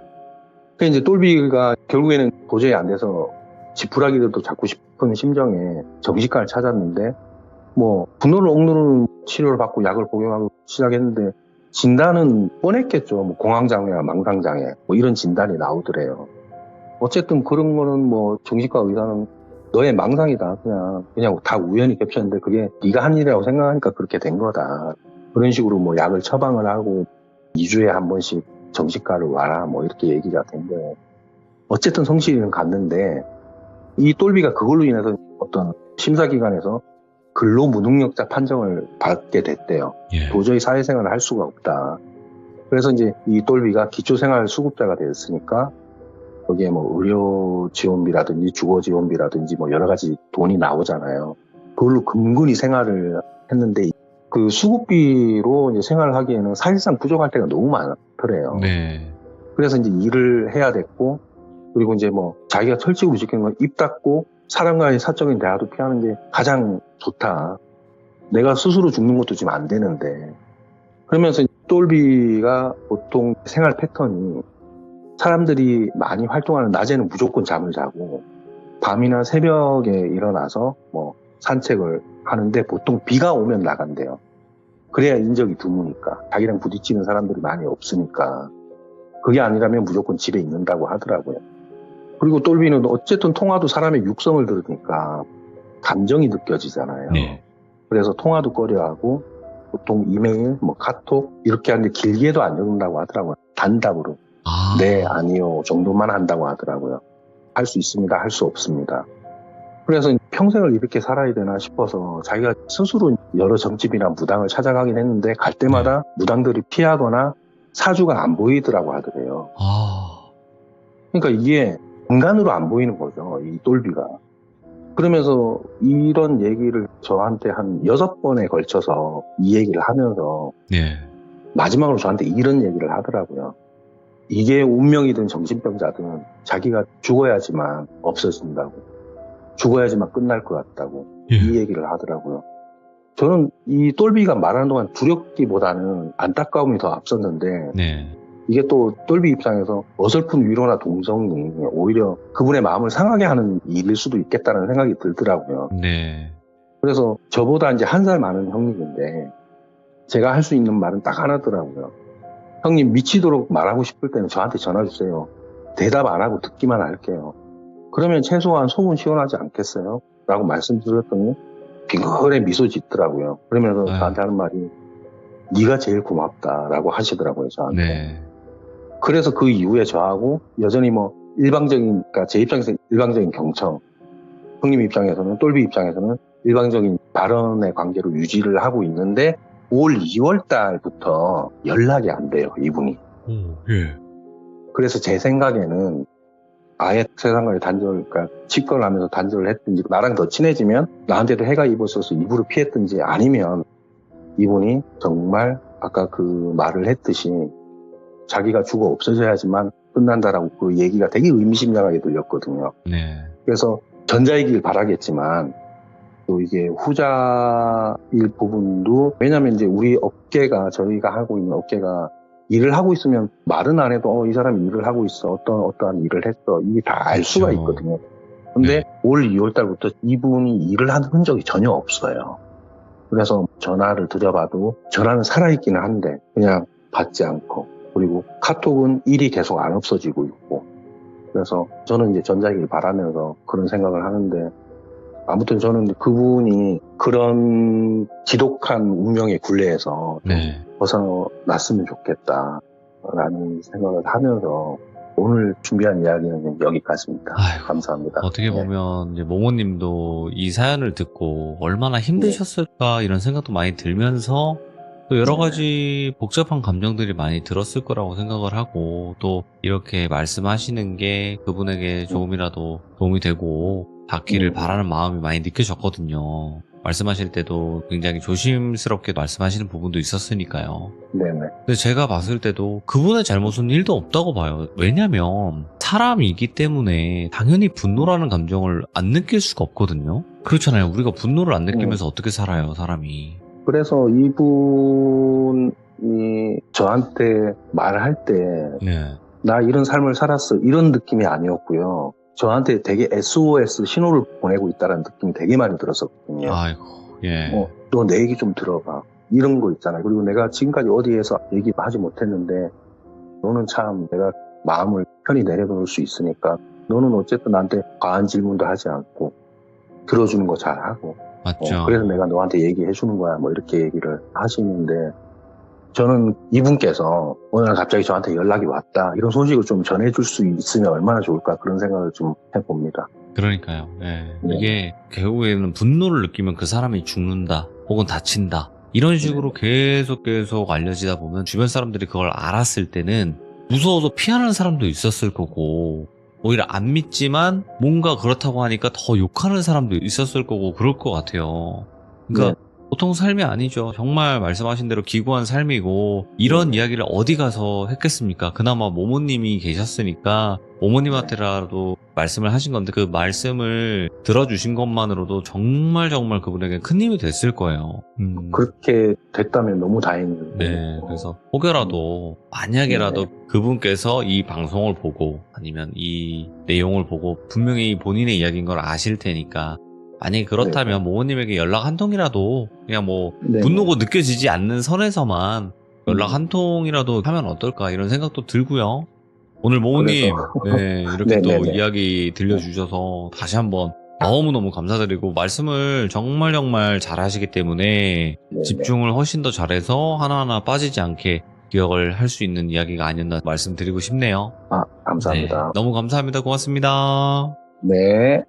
그래서 이제 돌비가 결국에는 도저히 안 돼서 지푸라기라도 잡고 싶은 심정에 정신과를 찾았는데 뭐 분노를 억누르는 치료를 받고 약을 복용하고 시작했는데 진단은 뻔했겠죠. 뭐 공황장애와 망상장애 뭐 이런 진단이 나오더래요. 어쨌든 그런 거는 뭐 정신과 의사는 너의 망상이다. 그냥 다 우연히 겹쳤는데 그게 네가 한 일이라고 생각하니까 그렇게 된 거다. 그런 식으로 뭐 약을 처방을 하고 2주에 한 번씩 정신과를 와라 뭐 이렇게 얘기가 된 거예요. 어쨌든 성실히는 갔는데 이 돌비가 그걸로 인해서 어떤 심사기관에서 근로무능력자 판정을 받게 됐대요. 예. 도저히 사회생활을 할 수가 없다. 그래서 이제 이 돌비가 기초생활수급자가 됐으니까 거기에 뭐 의료 지원비라든지 주거 지원비라든지 뭐 여러 가지 돈이 나오잖아요. 그걸로 근근히 생활을 했는데 그 수급비로 이제 생활을 하기에는 사실상 부족할 때가 너무 많더래요. 네. 그래서 이제 일을 해야 됐고 그리고 이제 뭐 자기가 철칙으로 지키는 건 입 닫고 사람과의 사적인 대화도 피하는 게 가장 좋다. 내가 스스로 죽는 것도 지금 안 되는데 그러면서 돌비가 보통 생활 패턴이 사람들이 많이 활동하는 낮에는 무조건 잠을 자고 밤이나 새벽에 일어나서 뭐 산책을 하는데 보통 비가 오면 나간대요. 그래야 인적이 드무니까 자기랑 부딪히는 사람들이 많이 없으니까 그게 아니라면 무조건 집에 있는다고 하더라고요. 그리고 돌비는 어쨌든 통화도 사람의 육성을 들으니까 감정이 느껴지잖아요. 네. 그래서 통화도 꺼려하고 보통 이메일, 뭐 카톡 이렇게 하는데 길게도 안 읽는다고 하더라고요. 단답으로. 네, 아니요 정도만 한다고 하더라고요. 할 수 있습니다, 할 수 없습니다. 그래서 평생을 이렇게 살아야 되나 싶어서 자기가 스스로 여러 점집이나 무당을 찾아가긴 했는데 갈 때마다 무당들이 피하거나 사주가 안 보이더라고 하더래요. 그러니까 이게 인간으로 안 보이는 거죠, 이 돌비가. 그러면서 이런 얘기를 저한테 한 6번에 걸쳐서 이 얘기를 하면서 네. 마지막으로 저한테 이런 얘기를 하더라고요. 이게 운명이든 정신병자든 자기가 죽어야지만 없어진다고. 죽어야지만 끝날 것 같다고. 예. 이 얘기를 하더라고요. 저는 이 돌비가 말하는 동안 두렵기보다는 안타까움이 더 앞섰는데 네. 이게 또 돌비 입장에서 어설픈 위로나 동정이 오히려 그분의 마음을 상하게 하는 일일 수도 있겠다는 생각이 들더라고요. 네. 그래서 저보다 이제 1살 많은 형님인데 제가 할 수 있는 말은 딱 하나더라고요. 형님 미치도록 말하고 싶을 때는 저한테 전화 주세요. 대답 안 하고 듣기만 할게요. 그러면 최소한 속은 시원하지 않겠어요? 라고 말씀드렸더니 빙그레 미소 짓더라고요. 그러면서 아유. 저한테 하는 말이 네가 제일 고맙다라고 하시더라고요, 저한테. 네. 그래서 그 이후에 저하고 여전히 뭐 일방적인, 그러니까 제 입장에서 일방적인 경청, 형님 입장에서는, 똘비 입장에서는 일방적인 발언의 관계로 유지를 하고 있는데 올 2월 달부터 연락이 안 돼요, 이분이. 예. 그래서 제 생각에는 아예 세상과의 단절, 그러니까 직거를 하면서 단절을 했든지, 나랑 더 친해지면 나한테도 해가 입었어서 입으로 피했든지, 아니면 이분이 정말 아까 그 말을 했듯이 자기가 죽어 없어져야지만 끝난다라고 그 얘기가 되게 의미심장하게 들렸거든요. 네. 그래서 전자이길 바라겠지만 또 이게 후자일 부분도, 왜냐면 이제 우리 업계가, 저희가 하고 있는 업계가 일을 하고 있으면 말은 안 해도 이 사람이 일을 하고 있어, 어떠한 일을 했어, 이게 다 알 수가 그렇죠. 있거든요. 근데 네. 올 2월 달부터 이분이 일을 한 흔적이 전혀 없어요. 그래서 전화를 드려봐도 전화는 살아있기는 한데 그냥 받지 않고, 그리고 카톡은 일이 계속 안 없어지고 있고, 그래서 저는 이제 전자기를 바라면서 그런 생각을 하는데, 아무튼 저는 그분이 그런 지독한 운명의 굴레에서 네. 벗어났으면 좋겠다라는 생각을 하면서 오늘 준비한 이야기는 여기까지입니다. 아이고, 감사합니다. 어떻게 보면 이제 모모님도 이 사연을 듣고 얼마나 힘드셨을까 이런 생각도 많이 들면서 또 여러 가지 복잡한 감정들이 많이 들었을 거라고 생각을 하고, 또 이렇게 말씀하시는 게 그분에게 조금이라도 도움이 되고 닿기를 바라는 마음이 많이 느껴졌거든요. 말씀하실 때도 굉장히 조심스럽게 말씀하시는 부분도 있었으니까요. 네네. 근데 제가 봤을 때도 그분의 잘못은 1도 없다고 봐요. 왜냐면 사람이기 때문에 당연히 분노라는 감정을 안 느낄 수가 없거든요. 그렇잖아요. 우리가 분노를 안 느끼면서 어떻게 살아요, 사람이. 그래서 이분이 저한테 말할 때 네. 나 이런 삶을 살았어, 이런 느낌이 아니었고요. 저한테 되게 SOS 신호를 보내고 있다는 느낌이 되게 많이 들었었거든요. 아이고, 예. 너 내 얘기 좀 들어봐, 이런 거 있잖아요. 그리고 내가 지금까지 어디에서 얘기하지 못했는데 너는 참 내가 마음을 편히 내려놓을 수 있으니까 너는 어쨌든 나한테 과한 질문도 하지 않고 들어주는 거 잘하고, 맞죠. 그래서 내가 너한테 얘기해 주는 거야, 뭐 이렇게 얘기를 하시는데, 저는 이분께서 어느 날 갑자기 저한테 연락이 왔다, 이런 소식을 좀 전해줄 수 있으면 얼마나 좋을까, 그런 생각을 좀 해봅니다. 그러니까요. 예. 네. 이게 결국에는 분노를 느끼면 그 사람이 죽는다 혹은 다친다 이런 식으로 계속 알려지다 보면 주변 사람들이 그걸 알았을 때는 무서워서 피하는 사람도 있었을 거고, 오히려 안 믿지만 뭔가 그렇다고 하니까 더 욕하는 사람도 있었을 거고 그럴 것 같아요. 그러니까 보통 삶이 아니죠. 정말 말씀하신 대로 기구한 삶이고, 이런 이야기를 어디 가서 했겠습니까? 그나마 모모님이 계셨으니까 모모님한테라도 말씀을 하신 건데, 그 말씀을 들어주신 것만으로도 정말 그분에게 큰 힘이 됐을 거예요. 그렇게 됐다면 너무 다행이에요. 네, 그래서 혹여라도 만약에라도 그분께서 이 방송을 보고 아니면 이 내용을 보고 분명히 본인의 이야기인 걸 아실 테니까, 만약에 그렇다면 모모님에게 연락 한 통이라도 그냥 뭐 분노고 느껴지지 않는 선에서만 연락 한 통이라도 하면 어떨까 이런 생각도 들고요. 오늘 모모님 이렇게 또 이야기 들려주셔서 다시 한번 너무너무 감사드리고, 말씀을 정말 잘하시기 때문에 집중을 훨씬 더 잘해서 하나하나 빠지지 않게 기억을 할 수 있는 이야기가 아니었나 말씀드리고 싶네요. 감사합니다. 네, 너무 감사합니다. 고맙습니다. 네.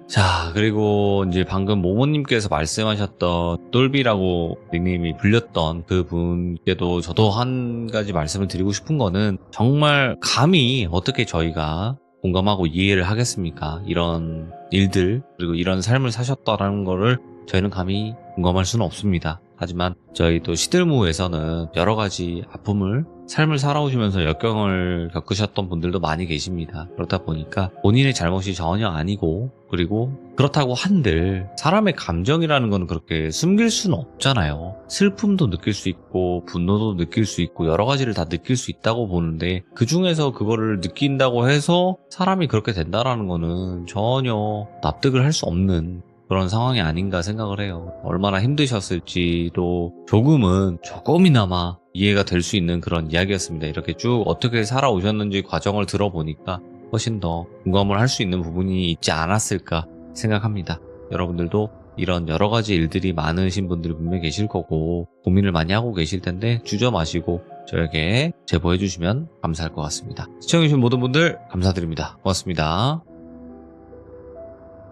자, 그리고 이제 방금 모모님께서 말씀하셨던 똘비라고 닉네임이 불렸던 그분께도 저도 한 가지 말씀을 드리고 싶은 거는, 정말 감히 어떻게 저희가 공감하고 이해를 하겠습니까? 이런 일들, 그리고 이런 삶을 사셨다는 거를 저희는 감히 공감할 수는 없습니다. 하지만 저희 또 시들무에서는 여러 가지 아픔을, 삶을 살아오시면서 역경을 겪으셨던 분들도 많이 계십니다. 그렇다 보니까 본인의 잘못이 전혀 아니고, 그리고 그렇다고 한들 사람의 감정이라는 건 그렇게 숨길 수는 없잖아요. 슬픔도 느낄 수 있고 분노도 느낄 수 있고 여러 가지를 다 느낄 수 있다고 보는데, 그 중에서 그거를 느낀다고 해서 사람이 그렇게 된다라는 거는 전혀 납득을 할 수 없는 그런 상황이 아닌가 생각을 해요. 얼마나 힘드셨을지도 조금이나마 이해가 될 수 있는 그런 이야기였습니다. 이렇게 쭉 어떻게 살아오셨는지 과정을 들어보니까 훨씬 더 공감을 할 수 있는 부분이 있지 않았을까 생각합니다. 여러분들도 이런 여러 가지 일들이 많으신 분들이 분명히 계실 거고 고민을 많이 하고 계실 텐데 주저 마시고 저에게 제보해 주시면 감사할 것 같습니다. 시청해주신 모든 분들 감사드립니다. 고맙습니다.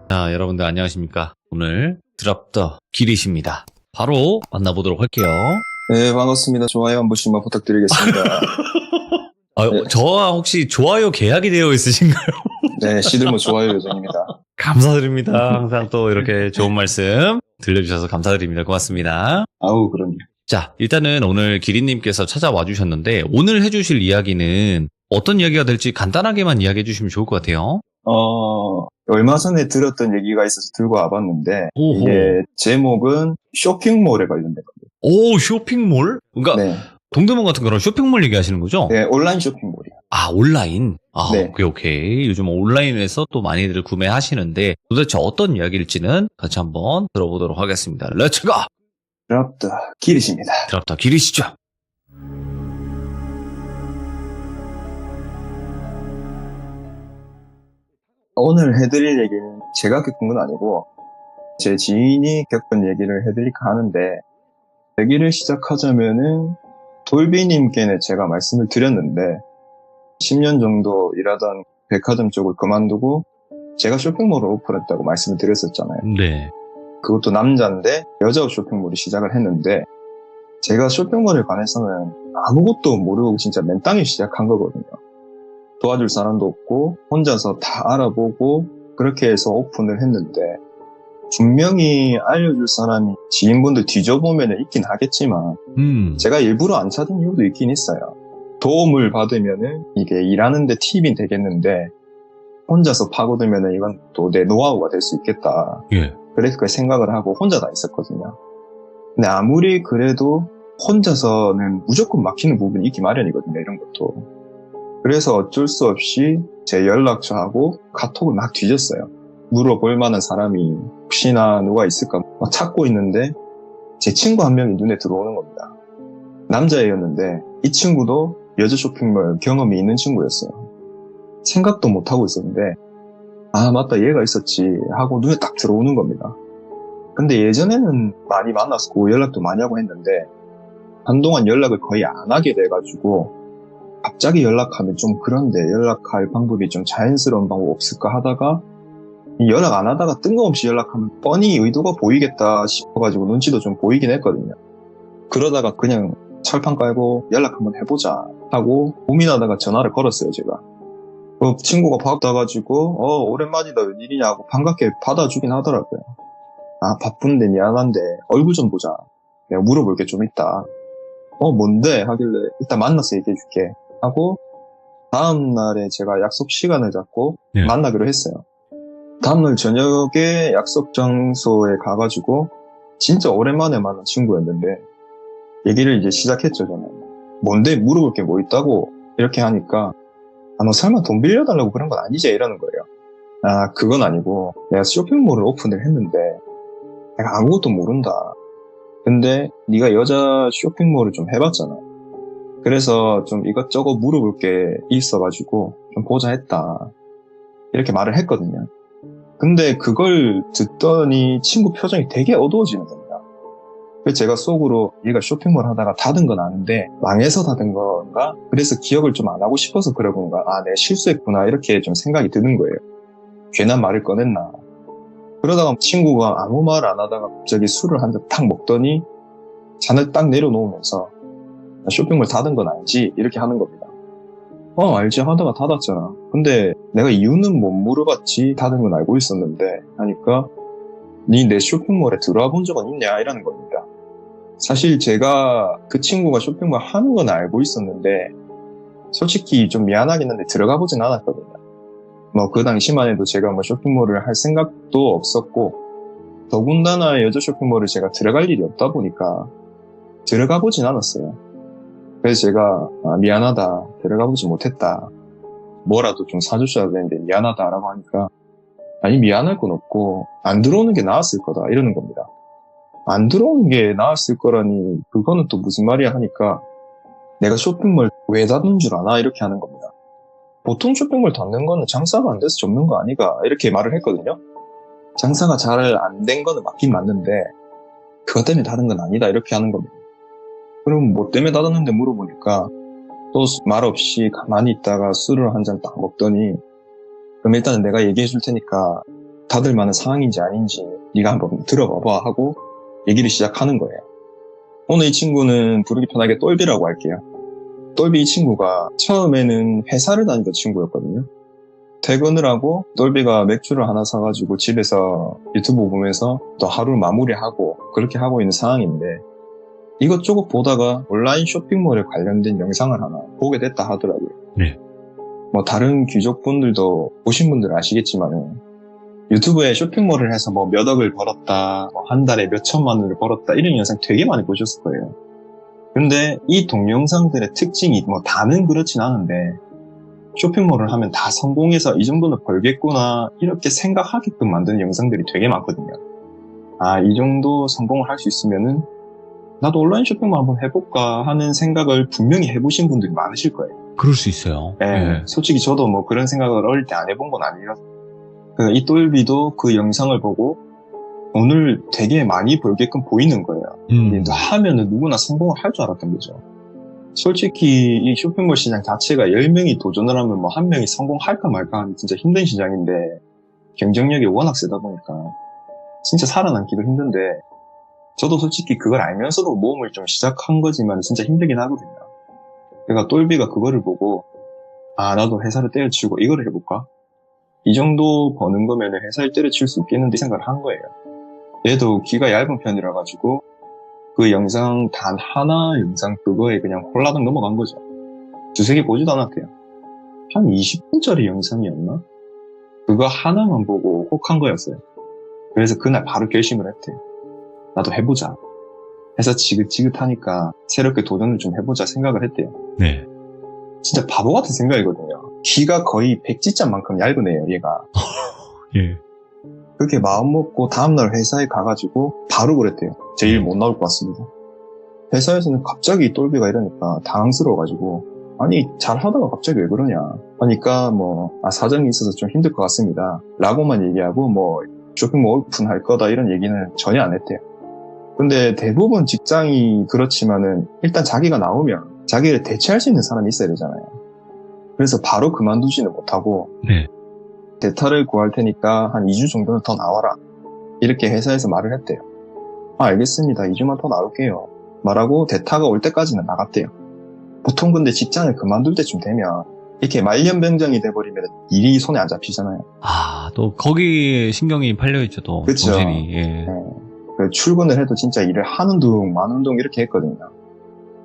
자, 여러분들 안녕하십니까. 오늘 드랍 더 기릿입니다. 바로 만나보도록 할게요. 네, 반갑습니다. 좋아요 한 번씩만 부탁드리겠습니다. 네. 저와 혹시 좋아요 계약이 되어 있으신가요? 네, 시들모 좋아요 요정입니다. 감사드립니다. 항상 또 이렇게 좋은 말씀 들려주셔서 감사드립니다. 고맙습니다. 아우, 그럼요. 자, 일단은 오늘 기린님께서 찾아와 주셨는데 오늘 해주실 이야기는 어떤 이야기가 될지 간단하게만 이야기해 주시면 좋을 것 같아요. 얼마 전에 들었던 얘기가 있어서 들고 와봤는데, 오호. 이게 제목은 쇼핑몰에 관련된 겁니다. 오, 쇼핑몰? 그러니까 네, 동대문 같은 그런 쇼핑몰 얘기하시는 거죠? 네, 온라인 쇼핑몰이요. 아, 온라인? 아, 네. 오케이. 요즘 온라인에서 또 많이들 구매하시는데 도대체 어떤 이야기일지는 같이 한번 들어보도록 하겠습니다. 렛츠고! 드랍더 기릿입니다. 드랍더 기리시죠. 오늘 해드릴 얘기는 제가 겪은 건 아니고, 제 지인이 겪은 얘기를 해드릴까 하는데, 얘기를 시작하자면은, 돌비님께는 제가 말씀을 드렸는데, 10년 정도 일하던 백화점 쪽을 그만두고, 제가 쇼핑몰을 오픈했다고 말씀을 드렸었잖아요. 네. 그것도 남자인데, 여자 쇼핑몰이 시작을 했는데, 제가 쇼핑몰에 관해서는 아무것도 모르고 진짜 맨 땅에 시작한 거거든요. 도와줄 사람도 없고 혼자서 다 알아보고 그렇게 해서 오픈을 했는데 분명히 알려줄 사람이 지인분들 뒤져보면 있긴 하겠지만 제가 일부러 안 찾은 이유도 있긴 있어요. 도움을 받으면은 이게 일하는데 팁이 되겠는데 혼자서 파고들면은 이건 또 내 노하우가 될 수 있겠다. 예. 그래서 그 생각을 하고 혼자 다 있었거든요. 근데 아무리 그래도 혼자서는 무조건 막히는 부분이 있기 마련이거든요, 이런 것도. 그래서 어쩔 수 없이 제 연락처하고 카톡을 막 뒤졌어요. 물어볼 만한 사람이 혹시나 누가 있을까 막 찾고 있는데 제 친구 한 명이 눈에 들어오는 겁니다. 남자애였는데 이 친구도 여자 쇼핑몰 경험이 있는 친구였어요. 생각도 못하고 있었는데 아 맞다 얘가 있었지 하고 눈에 딱 들어오는 겁니다. 근데 예전에는 많이 만났고 연락도 많이 하고 했는데 한동안 연락을 거의 안 하게 돼가지고 갑자기 연락하면 좀 그런데 연락할 방법이 좀 자연스러운 방법 없을까 하다가 연락 안 하다가 뜬금없이 연락하면 뻔히 의도가 보이겠다 싶어가지고 눈치도 좀 보이긴 했거든요. 그러다가 그냥 철판 깔고 연락 한번 해보자 하고 고민하다가 전화를 걸었어요, 제가. 그 친구가 바빠가지고 오랜만이다 웬일이냐고 반갑게 받아주긴 하더라고요. 아 바쁜데 미안한데 얼굴 좀 보자. 내가 물어볼 게 좀 있다. 뭔데? 하길래 일단 만나서 얘기해줄게 하고 다음날에 제가 약속 시간을 잡고 네. 만나기로 했어요. 다음날 저녁에 약속 장소에 가가지고 진짜 오랜만에 만난 친구였는데 얘기를 이제 시작했죠, 저는. 뭔데? 물어볼 게 뭐 있다고? 이렇게 하니까 너 설마 돈 빌려달라고 그런 건 아니지? 이러는 거예요. 아 그건 아니고 내가 쇼핑몰을 오픈을 했는데 내가 아무것도 모른다. 근데 네가 여자 쇼핑몰을 좀 해봤잖아. 그래서 좀 이것저것 물어볼 게 있어가지고 좀 보자 했다. 이렇게 말을 했거든요. 근데 그걸 듣더니 친구 표정이 되게 어두워지는 겁니다. 그래서 제가 속으로 얘가 쇼핑몰 하다가 닫은 건 아는데 망해서 닫은 건가? 그래서 기억을 좀 안 하고 싶어서 그런 건가? 아 내가 실수했구나 이렇게 좀 생각이 드는 거예요. 괜한 말을 꺼냈나. 그러다가 친구가 아무 말 안 하다가 갑자기 술을 한 잔 탁 먹더니 잔을 딱 내려놓으면서 쇼핑몰 닫은 건 알지? 이렇게 하는 겁니다. 알지 하다가 닫았잖아. 근데 내가 이유는 못 물어봤지 닫은 건 알고 있었는데 하니까 니 내 쇼핑몰에 들어와 본 적은 있냐? 이라는 겁니다. 사실 제가 그 친구가 쇼핑몰 하는 건 알고 있었는데 솔직히 좀 미안하긴 한데 들어가 보진 않았거든요. 그 당시만 해도 제가 쇼핑몰을 할 생각도 없었고 더군다나 여자 쇼핑몰을 제가 들어갈 일이 없다 보니까 들어가 보진 않았어요. 그래서 제가 미안하다 들어가 보지 못했다 뭐라도 좀 사주셔야 되는데 미안하다라고 하니까 아니 미안할 건 없고 안 들어오는 게 나았을 거다 이러는 겁니다. 안 들어오는 게 나았을 거라니 그거는 또 무슨 말이야 하니까 내가 쇼핑몰 왜 닫는 줄 아나 이렇게 하는 겁니다. 보통 쇼핑몰 닫는 거는 장사가 안 돼서 접는 거 아니가 이렇게 말을 했거든요. 장사가 잘 안 된 거는 맞긴 맞는데 그것 때문에 닫은 건 아니다 이렇게 하는 겁니다. 그럼 뭐 때문에 닫았는데 물어보니까 또 말없이 가만히 있다가 술을 한 잔 딱 먹더니 그럼 일단은 내가 얘기해 줄 테니까 닫을 만한 상황인지 아닌지 네가 한번 들어봐봐 하고 얘기를 시작하는 거예요. 오늘 이 친구는 부르기 편하게 똘비라고 할게요. 똘비 이 친구가 처음에는 회사를 다니던 친구였거든요. 퇴근을 하고 똘비가 맥주를 하나 사가지고 집에서 유튜브 보면서 또 하루를 마무리하고 그렇게 하고 있는 상황인데 이것저것 보다가 온라인 쇼핑몰에 관련된 영상을 하나 보게 됐다 하더라고요. 네. 뭐 다른 귀족분들도 보신 분들 아시겠지만은 유튜브에 쇼핑몰을 해서 뭐 몇 억을 벌었다, 뭐 한 달에 몇 천만 원을 벌었다 이런 영상 되게 많이 보셨을 거예요. 근데 이 동영상들의 특징이 뭐 다는 그렇진 않은데 쇼핑몰을 하면 다 성공해서 이 정도는 벌겠구나 이렇게 생각하게끔 만드는 영상들이 되게 많거든요. 아, 이 정도 성공을 할 수 있으면은 나도 온라인 쇼핑몰 한번 해볼까 하는 생각을 분명히 해보신 분들이 많으실 거예요. 그럴 수 있어요. 네, 솔직히 저도 뭐 그런 생각을 어릴 때 안 해본 건 아니라서 이 똘비도 그 영상을 보고 오늘 되게 많이 벌게끔 보이는 거예요. 하면은 누구나 성공을 할 줄 알았던 거죠. 솔직히 이 쇼핑몰 시장 자체가 10명이 도전을 하면 뭐 한 명이 성공할까 말까 하는 진짜 힘든 시장인데 경쟁력이 워낙 세다 보니까 진짜 살아남기도 힘든데 저도 솔직히 그걸 알면서도 모험을 좀 시작한 거지만 진짜 힘들긴 하거든요. 그러니까 똘비가 그거를 보고 아, 나도 회사를 때려치우고 이거를 해볼까? 이 정도 버는 거면 회사를 때려칠 수 있겠는데 생각을 한 거예요. 얘도 귀가 얇은 편이라 가지고 그 영상 단 하나 영상 그거에 그냥 홀라당 넘어간 거죠. 두세 개 보지도 않았대요. 한 20분짜리 영상이었나? 그거 하나만 보고 혹한 거였어요. 그래서 그날 바로 결심을 했대요. 나도 해보자. 회사 지긋지긋하니까 새롭게 도전을 좀 해보자 생각을 했대요. 네. 진짜 바보 같은 생각이거든요. 귀가 거의 백지장만큼 얇은 애예요, 얘가. 예. 그렇게 마음 먹고 다음날 회사에 가가지고 바로 그랬대요. 제 일 못 나올 것 같습니다. 회사에서는 갑자기 똘비가 이러니까 당황스러워가지고 아니 잘하다가 갑자기 왜 그러냐 하니까 사정이 있어서 좀 힘들 것 같습니다 라고만 얘기하고 쇼핑몰 오픈할 거다 이런 얘기는 전혀 안 했대요. 근데 대부분 직장이 그렇지만은 일단 자기가 나오면 자기를 대체할 수 있는 사람이 있어야 되잖아요. 그래서 바로 그만두지는 못하고 네. 대타를 구할 테니까 한 2주 정도는 더 나와라 이렇게 회사에서 말을 했대요. 아, 알겠습니다. 2주만 더 나올게요 말하고 대타가 올 때까지는 나갔대요. 보통 근데 직장을 그만둘 때쯤 되면 이렇게 말년병장이 돼버리면 일이 손에 안 잡히잖아요. 아, 또 거기 신경이 팔려있죠, 또. 그쵸. 정신이. 예. 네. 출근을 해도 진짜 일을 하는 둥 마는 둥 이렇게 했거든요.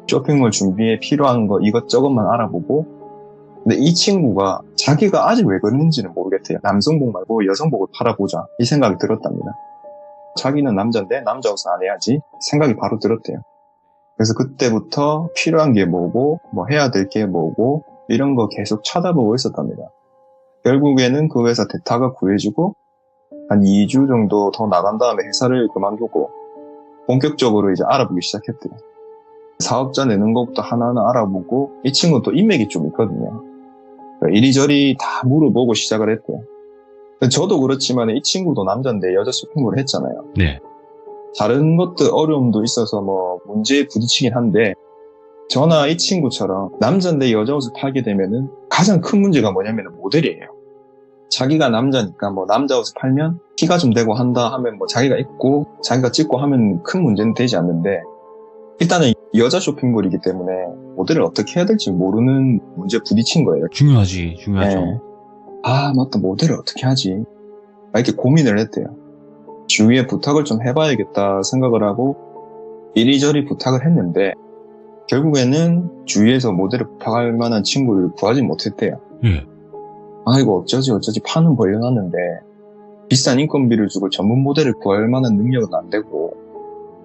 쇼핑몰 준비에 필요한 거 이것저것만 알아보고 근데 이 친구가 자기가 아직 왜 그러는지는 모르겠대요. 남성복 말고 여성복을 팔아보자 이 생각이 들었답니다. 자기는 남자인데 남자 옷을 안 해야지 생각이 바로 들었대요. 그래서 그때부터 필요한 게 뭐고 해야 될 게 뭐고 이런 거 계속 찾아보고 있었답니다. 결국에는 그 회사 대타가 구해주고 한 2주 정도 더 나간 다음에 회사를 그만두고 본격적으로 이제 알아보기 시작했대요. 사업자 내는 것부터 하나하나 알아보고 이 친구는 또 인맥이 좀 있거든요. 이리저리 다 물어보고 시작을 했대요. 저도 그렇지만 이 친구도 남자인데 여자 쇼핑몰을 했잖아요. 네. 다른 것들 어려움도 있어서 문제에 부딪히긴 한데 저나 이 친구처럼 남자인데 여자 옷을 팔게 되면은 가장 큰 문제가 뭐냐면 모델이에요. 자기가 남자니까 남자 옷을 팔면 키가 좀 되고 한다 하면 자기가 입고 자기가 찍고 하면 큰 문제는 되지 않는데 일단은 여자 쇼핑몰이기 때문에 모델을 어떻게 해야 될지 모르는 문제에 부딪힌 거예요. 중요하죠. 네. 아, 맞다. 모델을 어떻게 하지? 이렇게 고민을 했대요. 주위에 부탁을 좀 해봐야겠다 생각을 하고 이리저리 부탁을 했는데 결국에는 주위에서 모델을 부탁할 만한 친구를 구하지 못했대요. 아, 이거 어쩌지 판은 벌려놨는데 비싼 인건비를 주고 전문 모델을 구할 만한 능력은 안 되고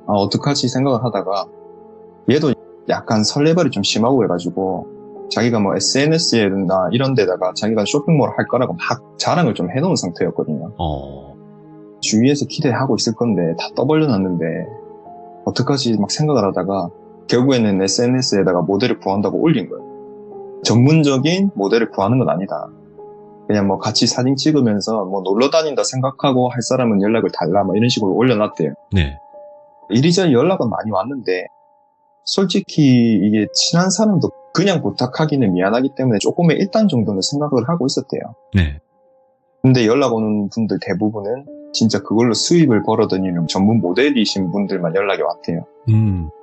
아, 어떡하지 생각을 하다가 얘도 약간 설레발이 좀 심하고 해가지고 자기가 SNS에나 이런 데다가 자기가 쇼핑몰 할 거라고 막 자랑을 좀 해놓은 상태였거든요. 주위에서 기대하고 있을 건데 다 떠벌려놨는데 어떡하지 막 생각을 하다가 결국에는 SNS에다가 모델을 구한다고 올린 거예요. 전문적인 모델을 구하는 건 아니다. 그냥 뭐 같이 사진 찍으면서 뭐 놀러 다닌다 생각하고 할 사람은 연락을 달라 뭐 이런 식으로 올려놨대요. 네. 이리저리 연락은 많이 왔는데 솔직히 이게 친한 사람도 그냥 부탁하기는 미안하기 때문에 조금의 일단 정도는 생각을 하고 있었대요. 네. 근데 연락 오는 분들 대부분은 진짜 그걸로 수입을 벌어들이는 전문 모델이신 분들만 연락이 왔대요.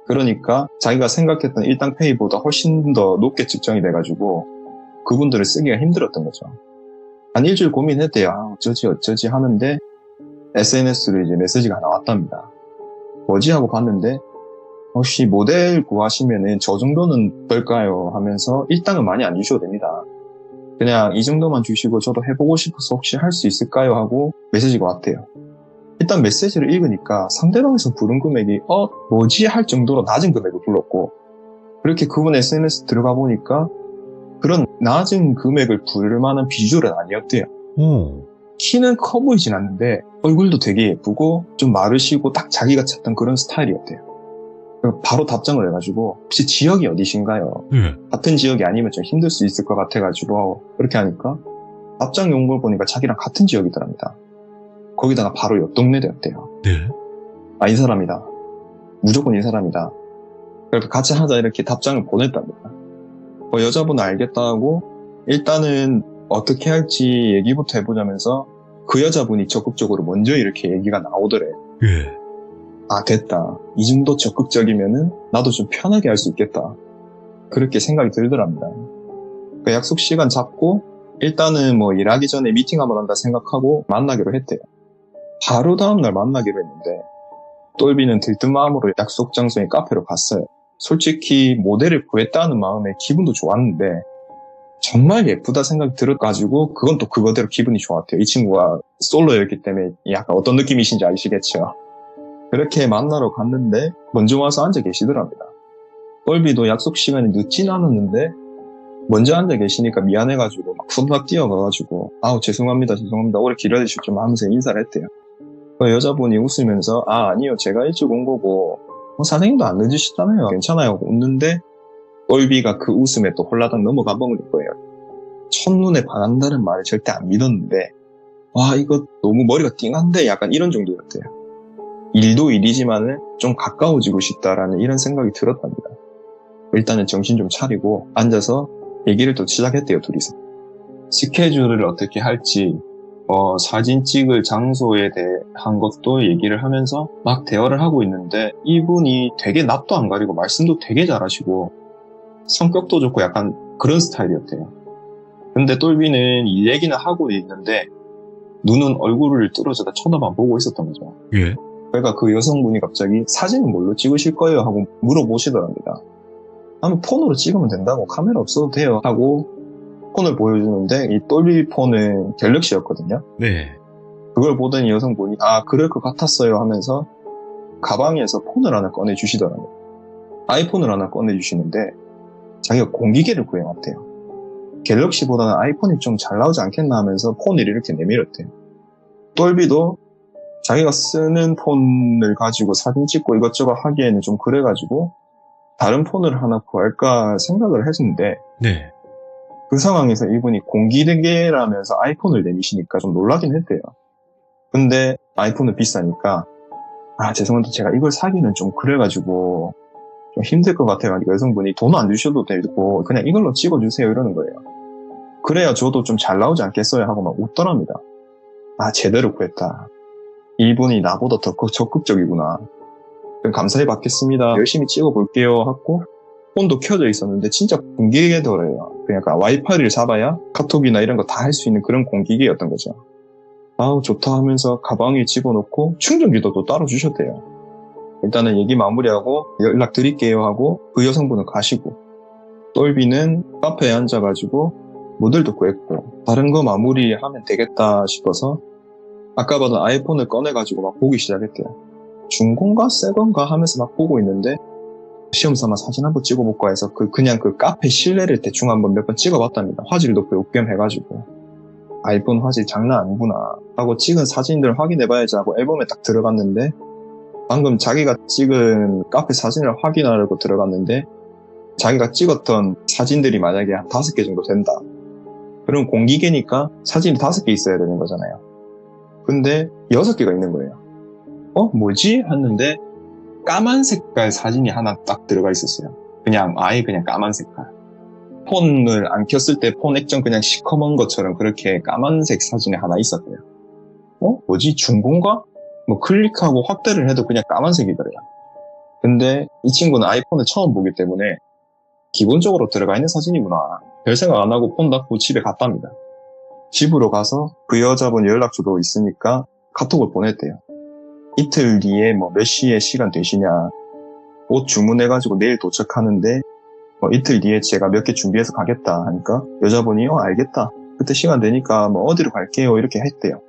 그러니까 자기가 생각했던 일당 페이보다 훨씬 더 높게 측정이 돼가지고 그분들을 쓰기가 힘들었던 거죠. 한 일주일 고민했대요. 아, 어쩌지 하는데 SNS로 이제 메시지가 하나 왔답니다. 뭐지 하고 봤는데 혹시 모델 구하시면은 저 정도는 어떨까요? 하면서 일당은 많이 안 주셔도 됩니다. 그냥 이 정도만 주시고 저도 해보고 싶어서 혹시 할 수 있을까요? 하고 메시지가 왔대요. 일단 메시지를 읽으니까 상대방에서 부른 금액이 뭐지? 할 정도로 낮은 금액을 불렀고 그렇게 그분 SNS 들어가 보니까 그런 낮은 금액을 부를 만한 비주얼은 아니었대요. 키는 커 보이진 않는데 얼굴도 되게 예쁘고 좀 마르시고 딱 자기가 찾던 그런 스타일이었대요. 바로 답장을 해가지고 혹시 지역이 어디신가요? 같은 지역이 아니면 좀 힘들 수 있을 것 같아가지고 그렇게 하니까 답장 용걸 보니까 자기랑 같은 지역이더랍니다. 거기다가 바로 옆 동네였대요. 네. 아, 이 사람이다. 무조건 이 사람이다. 그래서 같이 하자 이렇게 답장을 보냈답니다. 여자분은 알겠다 하고 일단은 어떻게 할지 얘기부터 해보자면서 그 여자분이 적극적으로 먼저 이렇게 얘기가 나오더래요. 예. 아, 됐다. 이 정도 적극적이면은 나도 좀 편하게 할 수 있겠다. 그렇게 생각이 들더랍니다. 그 약속 시간 잡고 일단은 뭐 일하기 전에 미팅 한번 한다 생각하고 만나기로 했대요. 바로 다음날 만나기로 했는데 똘비는 들뜬 마음으로 약속 장소인 카페로 갔어요. 솔직히 모델을 구했다는 마음에 기분도 좋았는데 정말 예쁘다 생각이 들어가지고 그건 또 그거대로 기분이 좋았대요. 이 친구가 솔로였기 때문에 약간 어떤 느낌이신지 아시겠죠? 그렇게 만나러 갔는데 먼저 와서 앉아 계시더랍니다. 똘비도 약속 시간이 늦진 않았는데 먼저 앉아 계시니까 미안해가지고 막 손막 뛰어가가지고 아우 죄송합니다 오래 기다리실 좀 하면서 인사를 했대요. 그 여자분이 웃으면서 아니요 제가 일찍 온 거고 사장님도 안 늦으셨잖아요 괜찮아요 웃는데 똘비가 그 웃음에 또 홀라당 넘어가 버린 거예요. 첫눈에 반한다는 말을 절대 안 믿었는데 와 이거 너무 머리가 띵한데 약간 이런 정도였대요. 일도 일이지만은 좀 가까워지고 싶다라는 이런 생각이 들었답니다. 일단은 정신 좀 차리고 앉아서 얘기를 또 시작했대요, 둘이서. 스케줄을 어떻게 할지, 사진 찍을 장소에 대한 것도 얘기를 하면서 막 대화를 하고 있는데 이분이 되게 낯도 안 가리고 말씀도 되게 잘하시고 성격도 좋고 약간 그런 스타일이었대요. 근데 똘비는 이 얘기는 하고 있는데 눈은 얼굴을 뚫어져다 쳐다만 보고 있었던 거죠. 예. 그러니까 그 여성분이 갑자기 사진은 뭘로 찍으실 거예요? 하고 물어보시더랍니다. 아니 폰으로 찍으면 된다고 카메라 없어도 돼요 하고 폰을 보여주는데 이 똘비 폰은 갤럭시였거든요. 네. 그걸 보던 여성분이 그럴 것 같았어요 하면서 가방에서 폰을 하나 꺼내주시더라고요. 아이폰을 하나 꺼내주시는데 자기가 공기계를 구해놨대요. 갤럭시보다는 아이폰이 좀 잘 나오지 않겠나 하면서 폰을 이렇게 내밀었대요. 똘비도 자기가 쓰는 폰을 가지고 사진 찍고 이것저것 하기에는 좀 그래가지고 다른 폰을 하나 구할까 생각을 했는데 네. 그 상황에서 이분이 공기계라면서 아이폰을 내미시니까 좀 놀라긴 했대요. 근데 아이폰은 비싸니까 죄송한데 제가 이걸 사기는 좀 그래가지고 좀 힘들 것 같아요. 여성분이 돈 안 주셔도 되고 그냥 이걸로 찍어주세요 이러는 거예요. 그래야 저도 좀 잘 나오지 않겠어요 하고 막 웃더랍니다. 제대로 구했다. 이분이 나보다 더 적극적이구나. 감사히 받겠습니다. 열심히 찍어볼게요 하고 폰도 켜져 있었는데 진짜 공기계더래요. 그러니까 와이파이를 잡아야 카톡이나 이런 거 다 할 수 있는 그런 공기계였던 거죠. 좋다 하면서 가방에 집어넣고 충전기도 또 따로 주셨대요. 일단은 얘기 마무리하고 연락 드릴게요 하고 그 여성분은 가시고 똘비는 카페에 앉아가지고 모델도 구했고 다른 거 마무리하면 되겠다 싶어서 아까 받은 아이폰을 꺼내가지고 막 보기 시작했대요. 중고인가 새건가 하면서 막 보고 있는데 시험 삼아 사진 한번 찍어볼까 해서 그냥 그 카페 실내를 대충 한번 몇 번 찍어봤답니다. 화질도 요겸 해가지고 아이폰 화질 장난 아니구나 하고 찍은 사진들 확인해봐야지 하고 앨범에 딱 들어갔는데 방금 자기가 찍은 카페 사진을 확인하려고 들어갔는데 자기가 찍었던 사진들이 만약에 한 5개 정도 된다. 그럼 공기계니까 사진이 5개 있어야 되는 거잖아요. 근데 6개가 있는 거예요. 뭐지? 했는데 까만 색깔 사진이 하나 딱 들어가 있었어요. 아예 그냥 까만 색깔. 폰을 안 켰을 때 폰 액정 그냥 시커먼 것처럼 그렇게 까만색 사진이 하나 있었대요. 뭐지? 중고인가? 클릭하고 확대를 해도 그냥 까만색이더래요. 근데 이 친구는 아이폰을 처음 보기 때문에 기본적으로 들어가 있는 사진이구나. 별 생각 안 하고 폰 닫고 집에 갔답니다. 집으로 가서 그 여자분 연락처도 있으니까 카톡을 보냈대요. 이틀 뒤에 몇 시에 시간 되시냐. 옷 주문해가지고 내일 도착하는데 이틀 뒤에 제가 몇 개 준비해서 가겠다 하니까 여자분이 알겠다. 그때 시간 되니까 어디로 갈게요 이렇게 했대요.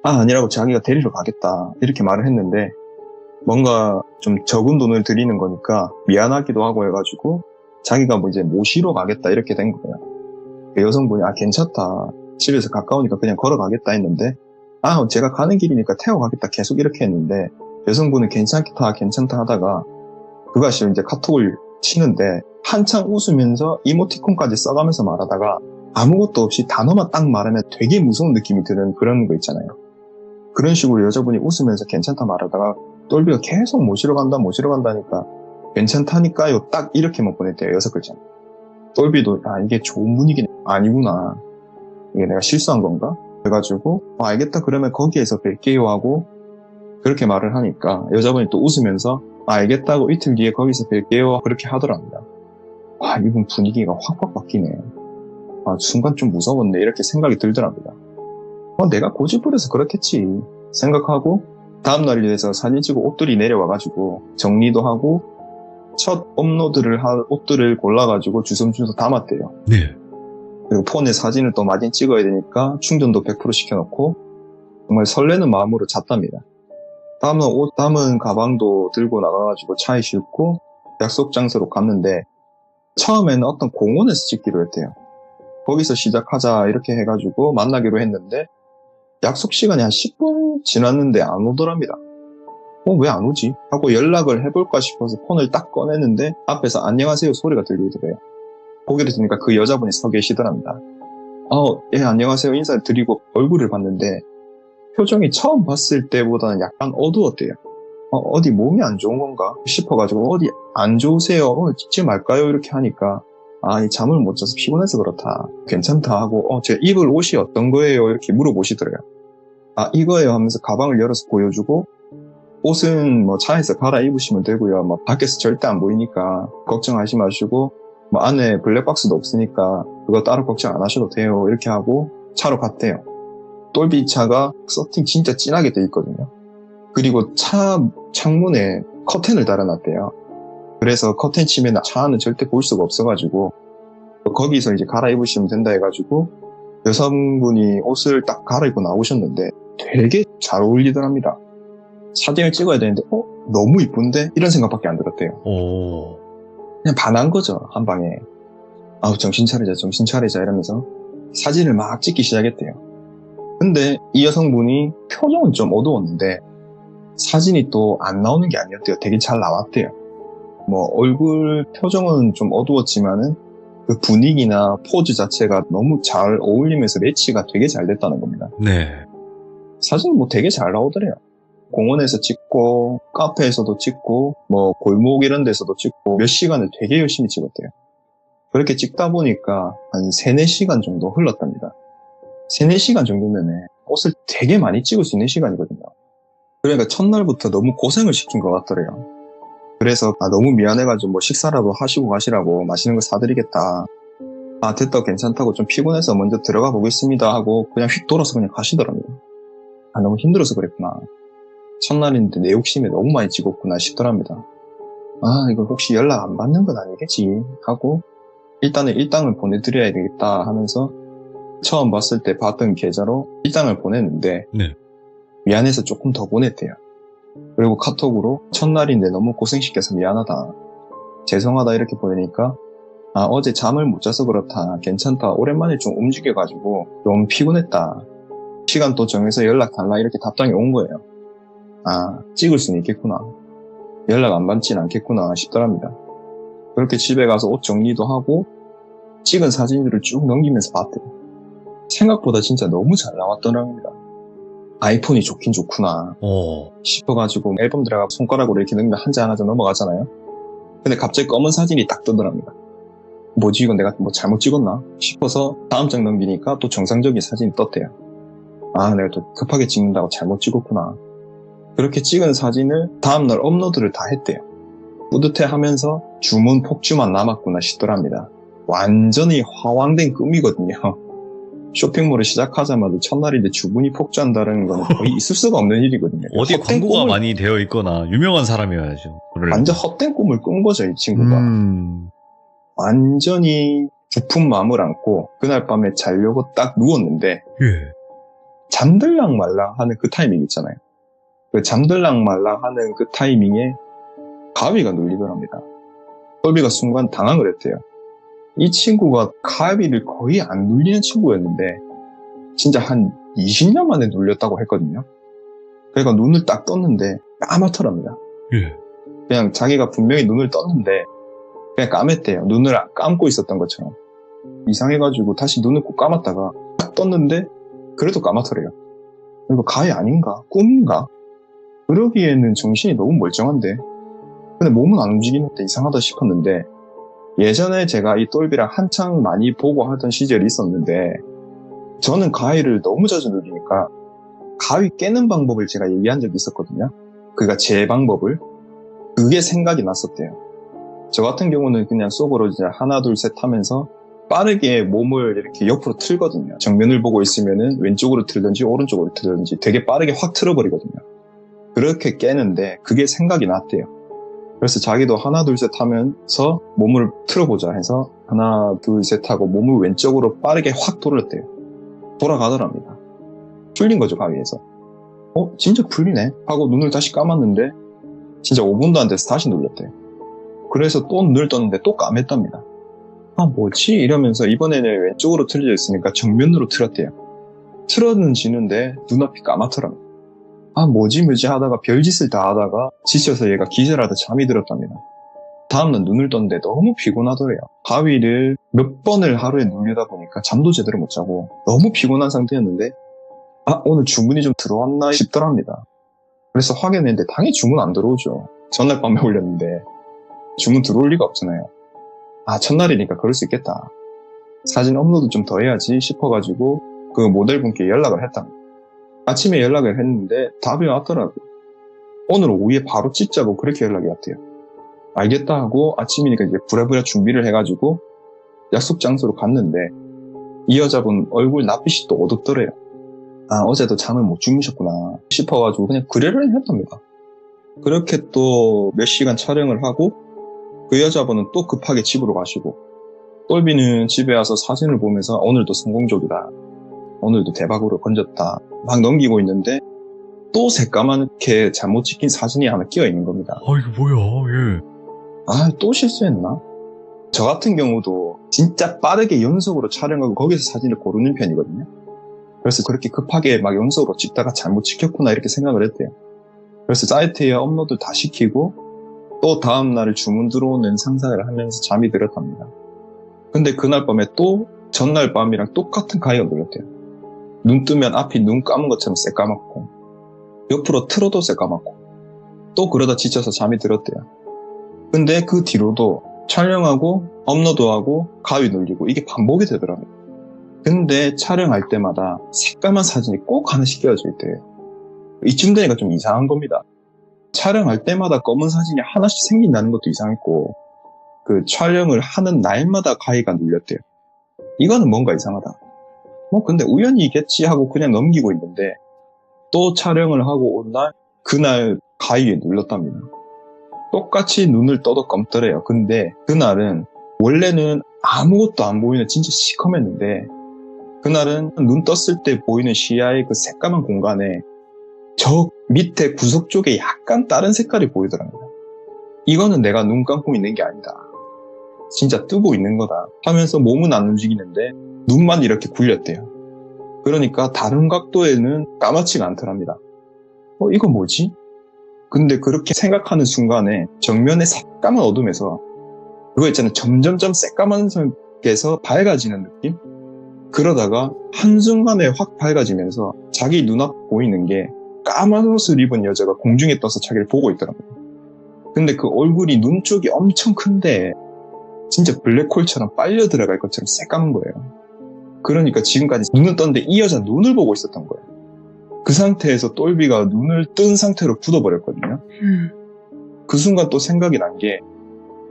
아니라고 자기가 데리러 가겠다 이렇게 말을 했는데 뭔가 좀 적은 돈을 드리는 거니까 미안하기도 하고 해가지고 자기가 이제 모시러 가겠다 이렇게 된 거예요. 그 여성분이 괜찮다. 집에서 가까우니까 그냥 걸어가겠다 했는데 제가 가는 길이니까 태워가겠다 계속 이렇게 했는데 여성분은 괜찮다 하다가 그것이 이제 카톡을 치는데 한창 웃으면서 이모티콘까지 써가면서 말하다가 아무것도 없이 단어만 딱 말하면 되게 무서운 느낌이 드는 그런 거 있잖아요. 그런 식으로 여자분이 웃으면서 괜찮다 말하다가 똘비가 계속 모시러 간다니까 괜찮다니까요 딱 이렇게만 보냈대요. 6글자. 똘비도 이게 좋은 분위기는 아니구나. 이게 내가 실수한 건가? 그래가지고 알겠다 그러면 거기에서 뵐게요 하고 그렇게 말을 하니까 여자분이 또 웃으면서 알겠다고 이틀 뒤에 거기서 뵐게요 그렇게 하더랍니다. 이분 분위기가 확 바뀌네. 순간 좀 무서웠네 이렇게 생각이 들더랍니다. 내가 고집부려서 그렇겠지 생각하고 다음날이 돼서 사진 찍고 옷들이 내려와가지고 정리도 하고 첫 업로드를 할 옷들을 골라가지고 주섬주섬 담았대요. 네. 그리고 폰에 사진을 또 많이 찍어야 되니까 충전도 100% 시켜놓고 정말 설레는 마음으로 잤답니다. 다음날 옷 담은 가방도 들고 나가가지고 차에 싣고 약속 장소로 갔는데 처음에는 어떤 공원에서 찍기로 했대요. 거기서 시작하자 이렇게 해가지고 만나기로 했는데 약속 시간이 한 10분 지났는데 안 오더랍니다. 왜 안 오지? 하고 연락을 해볼까 싶어서 폰을 딱 꺼내는데 앞에서 안녕하세요 소리가 들리더래요. 고개를 드니까 그 여자분이 서 계시더랍니다. 예 안녕하세요 인사를 드리고 얼굴을 봤는데 표정이 처음 봤을 때보다는 약간 어두웠대요. 어디 몸이 안 좋은 건가 싶어가지고 어디 안 좋으세요? 오늘 찍지 말까요? 이렇게 하니까 이 잠을 못 자서 피곤해서 그렇다. 괜찮다 하고 제가 입을 옷이 어떤 거예요? 이렇게 물어보시더래요. 이거예요 하면서 가방을 열어서 보여주고 옷은 차에서 갈아입으시면 되고요. 밖에서 절대 안 보이니까 걱정하지 마시고 안에 블랙박스도 없으니까 그거 따로 걱정 안 하셔도 돼요. 이렇게 하고 차로 갔대요. 똘비 차가 서팅 진짜 진하게 돼 있거든요. 그리고 차 창문에 커튼을 달아놨대요. 그래서 커튼 치면 차 안은 절대 볼 수가 없어가지고 거기서 이제 갈아입으시면 된다 해가지고 여성분이 옷을 딱 갈아입고 나오셨는데 되게 잘 어울리더랍니다. 사진을 찍어야 되는데 너무 이쁜데? 이런 생각밖에 안 들었대요. 그냥 반한 거죠 한 방에. 정신 차리자 이러면서 사진을 막 찍기 시작했대요. 근데 이 여성분이 표정은 좀 어두웠는데 사진이 또 안 나오는 게 아니었대요. 되게 잘 나왔대요. 얼굴 표정은 좀 어두웠지만은 그 분위기나 포즈 자체가 너무 잘 어울리면서 매치가 되게 잘 됐다는 겁니다. 네. 사진 되게 잘 나오더래요. 공원에서 찍고 카페에서도 찍고 골목 이런 데서도 찍고 몇 시간을 되게 열심히 찍었대요. 그렇게 찍다 보니까 한 3-4시간 정도 흘렀답니다. 3-4시간 정도면 옷을 되게 많이 찍을 수 있는 시간이거든요. 그러니까 첫날부터 너무 고생을 시킨 것 같더래요. 그래서 너무 미안해가지고 식사라도 하시고 가시라고 맛있는 거 사드리겠다. 됐다 괜찮다고 좀 피곤해서 먼저 들어가 보겠습니다 하고 그냥 휙 돌아서 그냥 가시더랍니다. 너무 힘들어서 그랬구나. 첫날인데 내 욕심에 너무 많이 찍었구나 싶더랍니다. 이거 혹시 연락 안 받는 건 아니겠지 하고 일단은 일당을 보내드려야 되겠다 하면서 처음 봤을 때 봤던 계좌로 일당을 보냈는데 네. 미안해서 조금 더 보냈대요. 그리고 카톡으로 첫날인데 너무 고생시켜서 미안하다. 죄송하다 이렇게 보내니까 어제 잠을 못 자서 그렇다. 괜찮다. 오랜만에 좀 움직여가지고 너무 피곤했다. 시간 또 정해서 연락 달라 이렇게 답장이 온 거예요. 찍을 수는 있겠구나. 연락 안 받진 않겠구나 싶더랍니다. 그렇게 집에 가서 옷 정리도 하고 찍은 사진들을 쭉 넘기면서 봤대요. 생각보다 진짜 너무 잘 나왔더랍니다. 아이폰이 좋긴 좋구나 싶어가지고 앨범 들어가 손가락으로 이렇게 넣으면 한 장 한 장 넘어가잖아요. 근데 갑자기 검은 사진이 딱 뜨더랍니다. 뭐지 이건 내가 뭐 잘못 찍었나 싶어서 다음 장 넘기니까 또 정상적인 사진이 떴대요. 아 내가 또 급하게 찍는다고 잘못 찍었구나. 그렇게 찍은 사진을 다음날 업로드를 다 했대요. 뿌듯해하면서 주문 폭주만 남았구나 싶더랍니다. 완전히 화왕된 꿈이거든요. 쇼핑몰을 시작하자마자 첫날인데 주문이 폭주한다는 건 거의 있을 수가 없는 일이거든요. 어디 헛된 광고가 꿈을- 많이 되어 있거나 유명한 사람이어야죠. 완전 헛된 꿈을 꾼 거죠, 이 친구가. 완전히 부푼 마음을 안고 그날 밤에 자려고 딱 누웠는데 예. 잠들랑 말랑 하는 그 타이밍 있잖아요. 그 잠들랑 말랑 하는 그 타이밍에 가위가 눌리더랍니다. 똘비가 순간 당황을 했대요. 이 친구가 가위를 거의 안 눌리는 친구였는데 진짜 한 20년 만에 눌렸다고 했거든요. 그러니까 눈을 딱 떴는데 까맣더랍니다. 예. 그냥 자기가 분명히 눈을 떴는데 그냥 까맸대요. 눈을 감고 있었던 것처럼. 이상해가지고 다시 눈을 꼭 감았다가 딱 떴는데 그래도 까맣더래요. 이거 가위 아닌가? 꿈인가? 그러기에는 정신이 너무 멀쩡한데 근데 몸은 안 움직이는데 이상하다 싶었는데 예전에 제가 이 똘비랑 한창 많이 보고 하던 시절이 있었는데 저는 가위를 너무 자주 누르니까 가위 깨는 방법을 제가 얘기한 적이 있었거든요. 그러니까 제 방법을. 그게 생각이 났었대요. 저 같은 경우는 그냥 속으로 이제 하나 둘 셋 하면서 빠르게 몸을 이렇게 옆으로 틀거든요. 정면을 보고 있으면은 왼쪽으로 틀든지 오른쪽으로 틀든지 되게 빠르게 확 틀어버리거든요. 그렇게 깨는데 그게 생각이 났대요. 그래서 자기도 하나 둘 셋 하면서 몸을 틀어보자 해서 하나 둘 셋 하고 몸을 왼쪽으로 빠르게 확 돌렸대요. 돌아가더랍니다. 풀린 거죠, 가위에서. 진짜 풀리네 하고 눈을 다시 감았는데 진짜 5분도 안 돼서 다시 눌렸대요. 그래서 또 눈을 떴는데 또 감했답니다. 아 뭐지? 이러면서 이번에는 왼쪽으로 틀려져 있으니까 정면으로 틀었대요. 틀어지는데 눈앞이 까맣더랍니다. 아 뭐지 하다가 별짓을 다 하다가 지쳐서 얘가 기절하다 잠이 들었답니다. 다음날 눈을 떴는데 너무 피곤하더래요. 가위를 몇 번을 하루에 누르다 보니까 잠도 제대로 못 자고 너무 피곤한 상태였는데 오늘 주문이 좀 들어왔나 싶더랍니다. 그래서 확인했는데 당연히 주문 안 들어오죠. 전날 밤에 올렸는데 주문 들어올 리가 없잖아요. 첫날이니까 그럴 수 있겠다. 사진 업로드 좀 더 해야지 싶어가지고 그 모델분께 연락을 했답니다. 아침에 연락을 했는데 답이 왔더라고요. 오늘 오후에 바로 찍자고 그렇게 연락이 왔대요. 알겠다 하고 아침이니까 이제 부랴부랴 준비를 해가지고 약속 장소로 갔는데 이 여자분 얼굴 낯빛이 또 어둡더래요. 어제도 잠을 못 주무셨구나 싶어가지고 그냥 그래를 했답니다. 그렇게 또 몇 시간 촬영을 하고 그 여자분은 또 급하게 집으로 가시고 똘비는 집에 와서 사진을 보면서 오늘도 성공적이다. 오늘도 대박으로 건졌다. 막 넘기고 있는데 또 새까맣게 잘못 찍힌 사진이 하나 끼어 있는 겁니다. 이거 뭐야? 예. 또 실수했나? 저 같은 경우도 진짜 빠르게 연속으로 촬영하고 거기서 사진을 고르는 편이거든요. 그래서 그렇게 급하게 막 연속으로 찍다가 잘못 찍혔구나 이렇게 생각을 했대요. 그래서 사이트에 업로드 다 시키고 또 다음날 주문 들어오는 상상을 하면서 잠이 들었답니다. 근데 그날 밤에 또 전날 밤이랑 똑같은 가위가 눌렸대요. 눈 뜨면 앞이 눈 감은 것처럼 새까맣고 옆으로 틀어도 새까맣고 또 그러다 지쳐서 잠이 들었대요. 근데 그 뒤로도 촬영하고 업로드하고 가위 눌리고 이게 반복이 되더라고요. 근데 촬영할 때마다 새까만 사진이 꼭 하나씩 끼워져 있대요. 이쯤 되니까 좀 이상한 겁니다. 촬영할 때마다 검은 사진이 하나씩 생긴다는 것도 이상했고 그 촬영을 하는 날마다 가위가 눌렸대요. 이거는 뭔가 이상하다. 근데 우연이겠지 하고 그냥 넘기고 있는데 또 촬영을 하고 온 날 그날 가위에 눌렀답니다. 똑같이 눈을 떠도 검더래요. 근데 그날은 원래는 아무것도 안 보이는 진짜 시커맸는데 그날은 눈 떴을 때 보이는 시야의 그 새까만 공간에 저 밑에 구석 쪽에 약간 다른 색깔이 보이더랍니다. 이거는 내가 눈 감고 있는 게 아니다. 진짜 뜨고 있는 거다 하면서 몸은 안 움직이는데 눈만 이렇게 굴렸대요. 그러니까 다른 각도에는 까맣지가 않더랍니다. 이건 뭐지? 근데 그렇게 생각하는 순간에 정면의 새까만 어둠에서 그거 있잖아요. 점점점 새까만 색에서 밝아지는 느낌? 그러다가 한순간에 확 밝아지면서 자기 눈앞 보이는 게 까만 옷을 입은 여자가 공중에 떠서 자기를 보고 있더라고요. 근데 그 얼굴이 눈 쪽이 엄청 큰데 진짜 블랙홀처럼 빨려 들어갈 것처럼 새까만 거예요. 그러니까 지금까지 눈을 떴는데 이 여자 눈을 보고 있었던 거예요. 그 상태에서 똘비가 눈을 뜬 상태로 굳어버렸거든요. 그 순간 또 생각이 난 게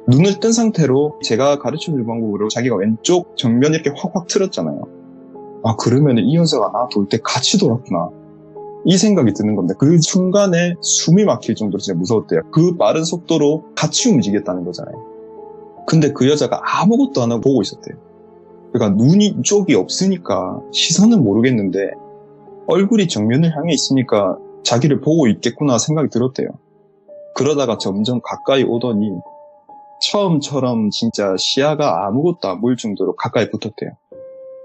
눈을 뜬 상태로 제가 가르쳐줄 방법으로 자기가 왼쪽 정면 이렇게 확확 틀었잖아요. 아, 그러면 이 여자가 나 돌 때 같이 돌았구나. 이 생각이 드는 겁니다. 그 순간에 숨이 막힐 정도로 진짜 무서웠대요. 그 빠른 속도로 같이 움직였다는 거잖아요. 근데 그 여자가 아무것도 안 하고 보고 있었대요. 그러니까 눈이 쪽이 없으니까 시선은 모르겠는데 얼굴이 정면을 향해 있으니까 자기를 보고 있겠구나 생각이 들었대요. 그러다가 점점 가까이 오더니 처음처럼 진짜 시야가 아무것도 안 보일 정도로 가까이 붙었대요.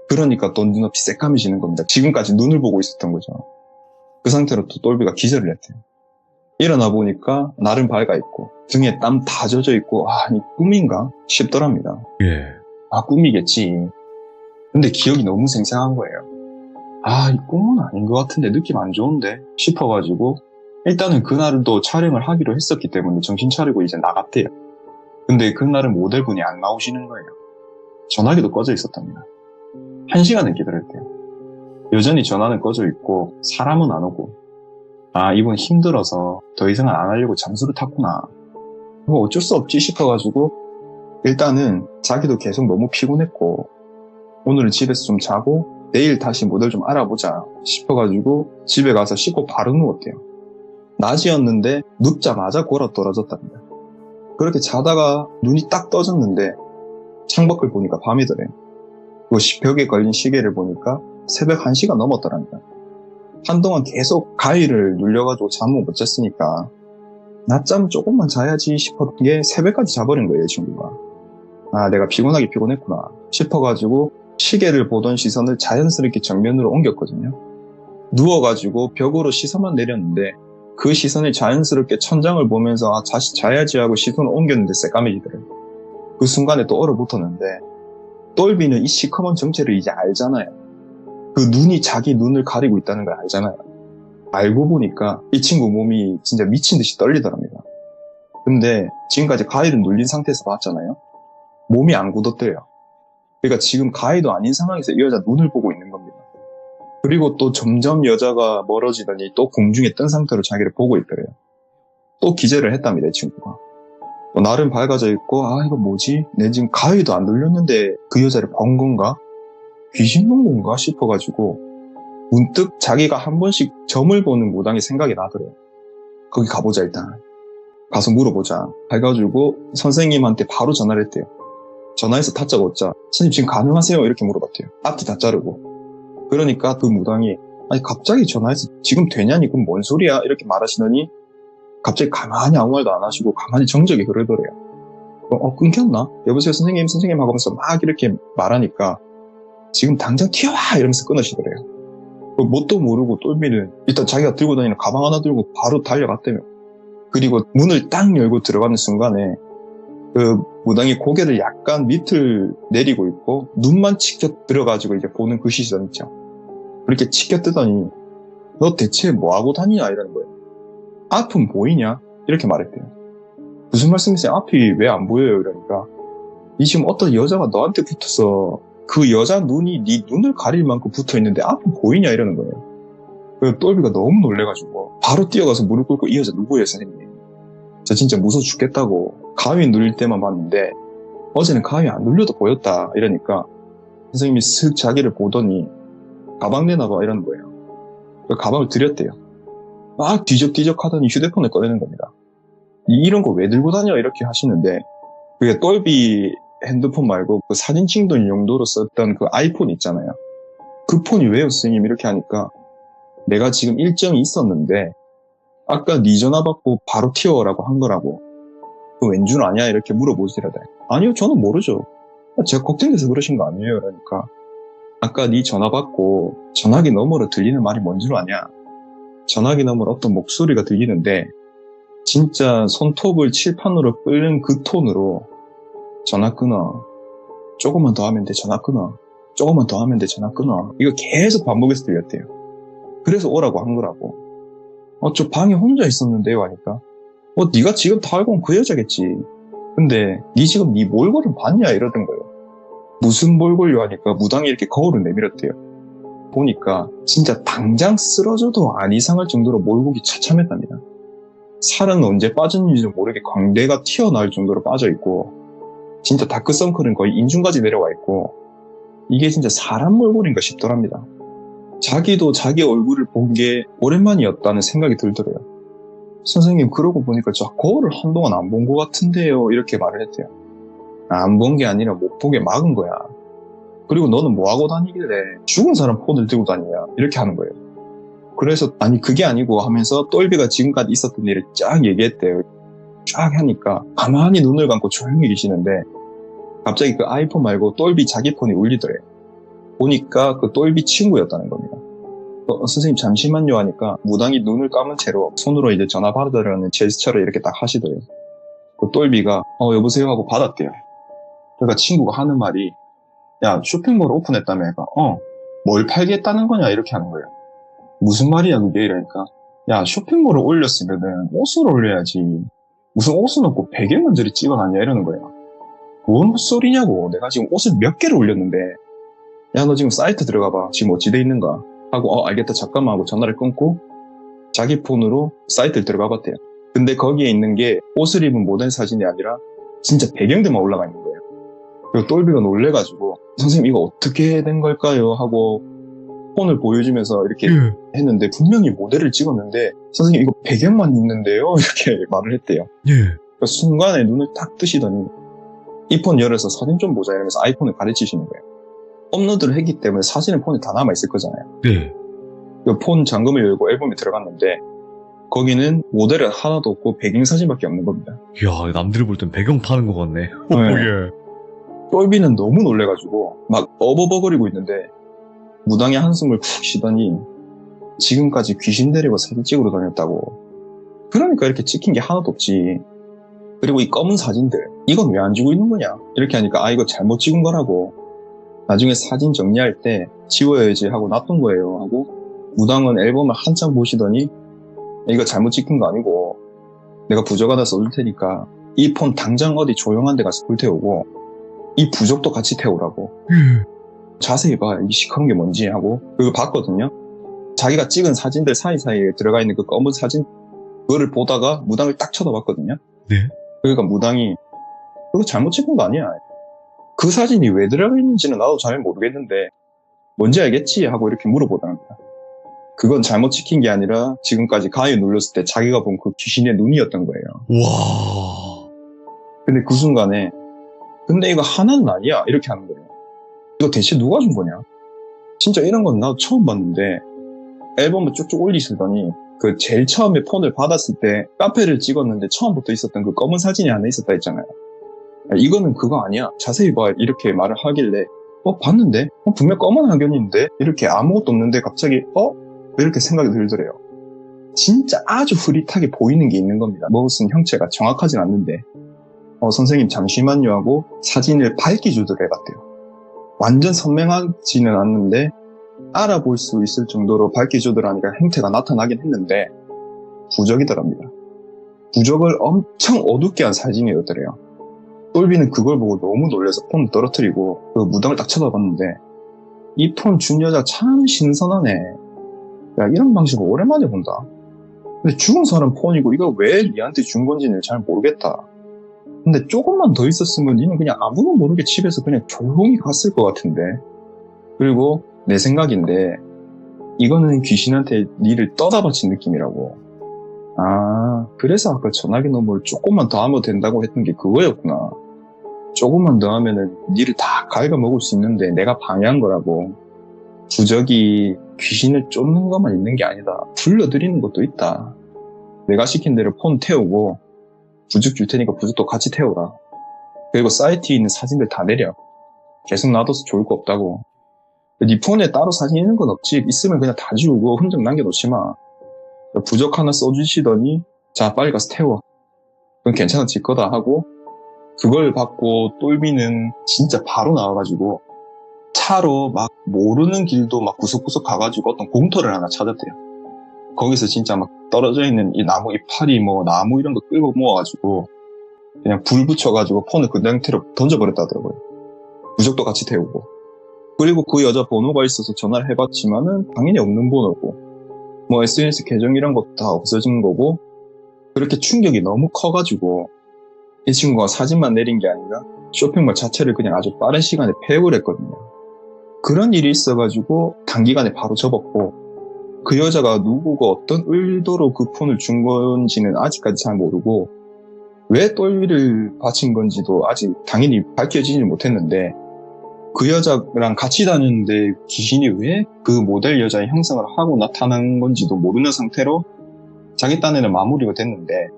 그러니까 또 눈앞이 새까매지는 겁니다. 지금까지 눈을 보고 있었던 거죠. 그 상태로 또 똘비가 기절을 했대요. 일어나 보니까 나름 밝아 있고 등에 땀 다 젖어 있고 아니 꿈인가 싶더랍니다. 예. 아, 꿈이겠지. 근데 기억이 너무 생생한 거예요. 아, 이 꿈은 아닌 것 같은데 느낌 안 좋은데 싶어가지고 일단은 그날도 촬영을 하기로 했었기 때문에 정신 차리고 이제 나갔대요. 근데 그날은 모델분이 안 나오시는 거예요. 전화기도 꺼져 있었답니다. 1시간을 기다렸대요. 여전히 전화는 꺼져 있고 사람은 안 오고 아, 이분 힘들어서 더 이상은 안 하려고 잠수를 탔구나. 뭐 어쩔 수 없지 싶어가지고 일단은 자기도 계속 너무 피곤했고 오늘은 집에서 좀 자고 내일 다시 모델 좀 알아보자 싶어가지고 집에 가서 씻고 바로 누웠대요. 낮이었는데 눕자마자 골아 떨어졌답니다. 그렇게 자다가 눈이 딱 떠졌는데 창밖을 보니까 밤이더래요. 그리고 벽에 걸린 시계를 보니까 새벽 1시가 넘었더랍니다. 한동안 계속 가위를 눌려가지고 잠을 못 잤으니까 낮잠 조금만 자야지 싶었던 게 새벽까지 자버린 거예요, 이 친구가. 아, 내가 피곤했구나 싶어가지고 시계를 보던 시선을 자연스럽게 정면으로 옮겼거든요. 누워가지고 벽으로 시선만 내렸는데 그 시선이 자연스럽게 천장을 보면서 아, 다시 자야지 하고 시선을 옮겼는데 새까매지더래요. 그 순간에 또 얼어붙었는데 똘비는 이 시커먼 정체를 이제 알잖아요. 그 눈이 자기 눈을 가리고 있다는 걸 알잖아요. 알고 보니까 이 친구 몸이 진짜 미친 듯이 떨리더랍니다. 근데 지금까지 가위를 눌린 상태에서 봤잖아요. 몸이 안 굳었대요. 그러니까 지금 가위도 아닌 상황에서 이 여자 눈을 보고 있는 겁니다. 그리고 또 점점 여자가 멀어지더니 또 공중에 뜬 상태로 자기를 보고 있더래요. 또 기절을 했답니다, 이 친구가. 또 나름 밝아져 있고 아, 이거 뭐지? 내 지금 가위도 안 눌렸는데 그 여자를 본 건가? 귀신 본 건가 싶어가지고 문득 자기가 한 번씩 점을 보는 무당이 생각이 나더래요. 거기 가보자 일단. 가서 물어보자. 해가지고 선생님한테 바로 전화를 했대요. 전화해서 다짜고 얻자. 선생님 지금 가능하세요? 이렇게 물어봤대요. 앞뒤 다 자르고. 그러니까 그 무당이 아니 갑자기 전화해서 지금 되냐니 그럼 뭔 소리야? 이렇게 말하시더니 갑자기 가만히 아무 말도 안 하시고 가만히 정적이 그러더래요. 끊겼나? 여보세요 선생님 하면서 막 이렇게 말하니까 지금 당장 튀어와 이러면서 끊으시더래요. 뭣도 모르고 똘비는 일단 자기가 들고 다니는 가방 하나 들고 바로 달려갔다며. 그리고 문을 딱 열고 들어가는 순간에 그 무당이 고개를 약간 밑을 내리고 있고 눈만 치켜 들어가지고 이제 보는 그 시선 있죠. 그렇게 치켜 뜨더니 너 대체 뭐하고 다니냐 이러는 거예요. 앞은 보이냐? 이렇게 말했대요. 무슨 말씀이세요? 앞이 왜 안 보여요? 이러니까 이 지금 어떤 여자가 너한테 붙어서 그 여자 눈이 네 눈을 가릴 만큼 붙어있는데 앞은 보이냐? 이러는 거예요. 그 똘비가 너무 놀래가지고 바로 뛰어가서 무릎 꿇고 이 여자 누구예요 선생님? 저 진짜 무서워 죽겠다고 가위 눌릴 때만 봤는데 어제는 가위 안 눌려도 보였다 이러니까 선생님이 슥 자기를 보더니 가방 내놔봐 이러는 거예요. 그 가방을 드렸대요. 막 뒤적뒤적 하더니 휴대폰을 꺼내는 겁니다. 이런 거 왜 들고 다녀 이렇게 하시는데 그게 똘비 핸드폰 말고 그 사진 찍는 용도로 썼던 그 아이폰 있잖아요. 그 폰이 왜요 선생님 이렇게 하니까 내가 지금 일정이 있었는데 아까 네 전화 받고 바로 튀어오라고 한 거라고. 그 왠 줄 아냐 이렇게 물어보시더래. 아니요 저는 모르죠. 제가 걱정돼서 그러신 거 아니에요. 그러니까 아까 네 전화 받고 전화기 너머로 들리는 말이 뭔 줄 아냐. 전화기 너머로 어떤 목소리가 들리는데 진짜 손톱을 칠판으로 끓는 그 톤으로 전화 끊어. 조금만 더 하면 돼 전화 끊어. 조금만 더 하면 돼, 전화 끊어. 이거 계속 반복해서 들렸대요. 그래서 오라고 한 거라고. 저 방에 혼자 있었는데요 하니까 네가 지금 다 알고 그 여자겠지. 근데 니 지금 니 몰골을 봤냐 이러던 거예요. 무슨 몰골요 하니까 무당이 이렇게 거울을 내밀었대요. 보니까 진짜 당장 쓰러져도 안 이상할 정도로 몰골이 처참했답니다. 살은 언제 빠졌는지도 모르게 광대가 튀어나올 정도로 빠져있고 진짜 다크서클은 거의 인중까지 내려와 있고 이게 진짜 사람 몰골인가 싶더랍니다. 자기도 자기 얼굴을 본 게 오랜만이었다는 생각이 들더래요. 선생님 그러고 보니까 저 거울을 한동안 안 본 것 같은데요 이렇게 말을 했대요. 안 본 게 아니라 못 보게 막은 거야. 그리고 너는 뭐 하고 다니길래 죽은 사람 폰을 들고 다니냐 이렇게 하는 거예요. 그래서 아니 그게 아니고 하면서 똘비가 지금까지 있었던 일을 쫙 얘기했대요. 쫙 하니까 가만히 눈을 감고 조용히 계시는데 갑자기 그 아이폰 말고 똘비 자기 폰이 울리더래요. 보니까 그 똘비 친구였다는 겁니다. 선생님 잠시만요 하니까 무당이 눈을 감은 채로 손으로 이제 전화 받으려는 제스처를 이렇게 딱 하시더래요. 그 똘비가 여보세요 하고 받았대요. 그러니까 친구가 하는 말이 야 쇼핑몰 오픈했다며. 뭘 팔겠다는 거냐 이렇게 하는 거예요. 무슨 말이야 그게 이러니까 야 쇼핑몰을 올렸으면은 옷을 올려야지 무슨 옷은 없고 베개만 저리 찍어놨냐 이러는 거예요. 뭔 소리냐고. 내가 지금 옷을 몇 개를 올렸는데 야 너 지금 사이트 들어가봐 지금 어찌 돼 있는가 하고 알겠다 잠깐만 하고 전화를 끊고 자기 폰으로 사이트를 들어가 봤대요. 근데 거기에 있는 게 옷을 입은 모델 사진이 아니라 진짜 배경들만 올라가 있는 거예요. 그리고 똘비가 놀래가지고 선생님 이거 어떻게 된 걸까요 하고 폰을 보여주면서 이렇게 했는데 분명히 모델을 찍었는데 선생님 이거 배경만 있는데요 이렇게 말을 했대요. 그러니까 순간에 눈을 딱 뜨시더니 이 폰 열어서 사진 좀 보자 이러면서 아이폰을 가르치시는 거예요. 업로드를 했기 때문에 사진은 폰에 다 남아있을 거잖아요. 네. 그 폰 잠금을 열고 앨범에 들어갔는데 거기는 모델은 하나도 없고 배경 사진밖에 없는 겁니다. 이야, 남들이 볼 땐 배경 파는 것 같네. 예. 똘비는 너무 놀래가지고 막 어버버거리고 있는데 무당이 한숨을 푹 쉬더니 지금까지 귀신 데리고 사진 찍으러 다녔다고. 그러니까 이렇게 찍힌 게 하나도 없지. 그리고 이 검은 사진들 이건 왜 안 주고 있는 거냐 이렇게 하니까 이거 잘못 찍은 거라고. 나중에 사진 정리할 때 지워야지 하고 놔둔 거예요 하고 무당은 앨범을 한참 보시더니 이거 잘못 찍힌 거 아니고 내가 부적 하나 써줄 테니까 이 폰 당장 어디 조용한 데 가서 불태우고 이 부적도 같이 태우라고. 자세히 봐 이 시커먼 게 뭔지 하고 그거 봤거든요. 자기가 찍은 사진들 사이사이에 들어가 있는 그 검은 사진 그거를 보다가 무당을 딱 쳐다봤거든요. 네. 그러니까 무당이 그거 잘못 찍은 거 아니야. 그 사진이 왜 들어가 있는지는 나도 잘 모르겠는데 뭔지 알겠지? 하고 이렇게 물어보더랍니다. 그건 잘못 찍힌 게 아니라 지금까지 가위 눌렀을 때 자기가 본 그 귀신의 눈이었던 거예요. 와. 근데 그 순간에 근데 이거 하나는 아니야 이렇게 하는 거예요. 이거 대체 누가 준 거냐? 진짜 이런 건 나도 처음 봤는데 앨범을 쭉쭉 올리시더니 그 제일 처음에 폰을 받았을 때 카페를 찍었는데 처음부터 있었던 그 검은 사진이 하나 있었다 했잖아요. 이거는 그거 아니야 자세히 봐 이렇게 말을 하길래 봤는데 분명 검은 화견인데 이렇게 아무것도 없는데 갑자기 이렇게 생각이 들더래요. 진짜 아주 흐릿하게 보이는 게 있는 겁니다. 무슨 형체가 정확하진 않는데 선생님 잠시만요 하고 사진을 밝기 조절을 해봤대요. 완전 선명하지는 않는데 알아볼 수 있을 정도로 밝기 조절하니까 형태가 나타나긴 했는데 부적이더랍니다. 부적을 엄청 어둡게 한 사진이었더래요. 똘비는 그걸 보고 너무 놀라서 폰을 떨어뜨리고 그 무당을 딱 쳐다봤는데 이 폰 준 여자 참 신선하네. 야 이런 방식을 오랜만에 본다. 근데 죽은 사람 폰이고 이걸 왜 니한테 준 건지는 잘 모르겠다. 근데 조금만 더 있었으면 니는 그냥 아무도 모르게 집에서 그냥 조용히 갔을 것 같은데. 그리고 내 생각인데 이거는 귀신한테 니를 떠다 바친 느낌이라고. 그래서 아까 전화기 너머를 조금만 더 하면 된다고 했던 게 그거였구나. 조금만 더 하면은 니를 다 갉아먹을 수 있는데 내가 방해한 거라고. 부적이 귀신을 쫓는 것만 있는 게 아니다. 불러들이는 것도 있다. 내가 시킨 대로 폰 태우고 부적 줄 테니까 부적도 같이 태워라. 그리고 사이트에 있는 사진들 다 내려. 계속 놔둬서 좋을 거 없다고. 네 폰에 따로 사진 있는 건 없지. 있으면 그냥 다 지우고 흔적 남겨놓지 마. 부적 하나 써주시더니 자 빨리 가서 태워. 그건 괜찮아질 거다 하고 그걸 받고 똘비는 진짜 바로 나와가지고 차로 막 모르는 길도 막 구석구석 가가지고 어떤 공터를 하나 찾았대요. 거기서 진짜 막 떨어져 있는 이 나무 이파리 뭐 나무 이런 거 끌고 모아가지고 그냥 불 붙여가지고 폰을 그 상태로 던져버렸다더라고요. 부적도 같이 태우고. 그리고 그 여자 번호가 있어서 전화를 해봤지만은 당연히 없는 번호고 뭐 SNS 계정 이런 것도 다 없어진 거고 그렇게 충격이 너무 커가지고 이 친구가 사진만 내린 게 아니라 쇼핑몰 자체를 그냥 아주 빠른 시간에 폐업을 했거든요. 그런 일이 있어가지고 단기간에 바로 접었고 그 여자가 누구고 어떤 의도로 그 폰을 준 건지는 아직까지 잘 모르고 왜 똘비를 바친 건지도 아직 당연히 밝혀지지 못했는데 그 여자랑 같이 다녔는데 귀신이 왜 그 모델 여자의 형상을 하고 나타난 건지도 모르는 상태로 자기 딴에는 마무리가 됐는데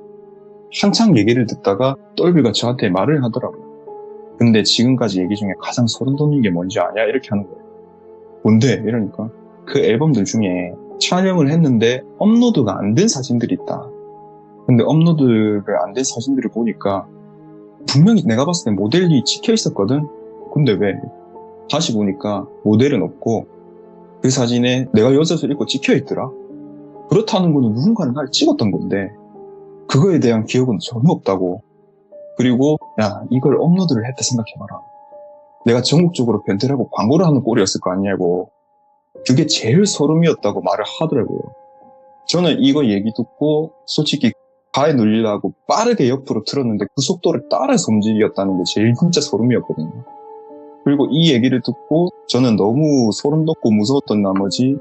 한창 얘기를 듣다가 똘비가 저한테 말을 하더라고요. 근데 지금까지 얘기 중에 가장 소름 돋는 게 뭔지 아냐? 이렇게 하는 거예요. 뭔데? 이러니까 그 앨범들 중에 촬영을 했는데 업로드가 안 된 사진들이 있다. 근데 업로드가 안 된 사진들을 보니까 분명히 내가 봤을 때 모델이 찍혀 있었거든? 근데 왜? 다시 보니까 모델은 없고 그 사진에 내가 여자옷을 입고 찍혀 있더라? 그렇다는 거는 누군가는 날 찍었던 건데 그거에 대한 기억은 전혀 없다고. 그리고 야 이걸 업로드를 했다 생각해봐라. 내가 전국적으로 변태라고 광고를 하는 꼴이었을 거 아니냐고. 그게 제일 소름이었다고 말을 하더라고요. 저는 이거 얘기 듣고 솔직히 가에 눌리려고 빠르게 옆으로 틀었는데 그 속도를 따라서 움직였다는 게 제일 진짜 소름이었거든요. 그리고 이 얘기를 듣고 저는 너무 소름 돋고 무서웠던 나머지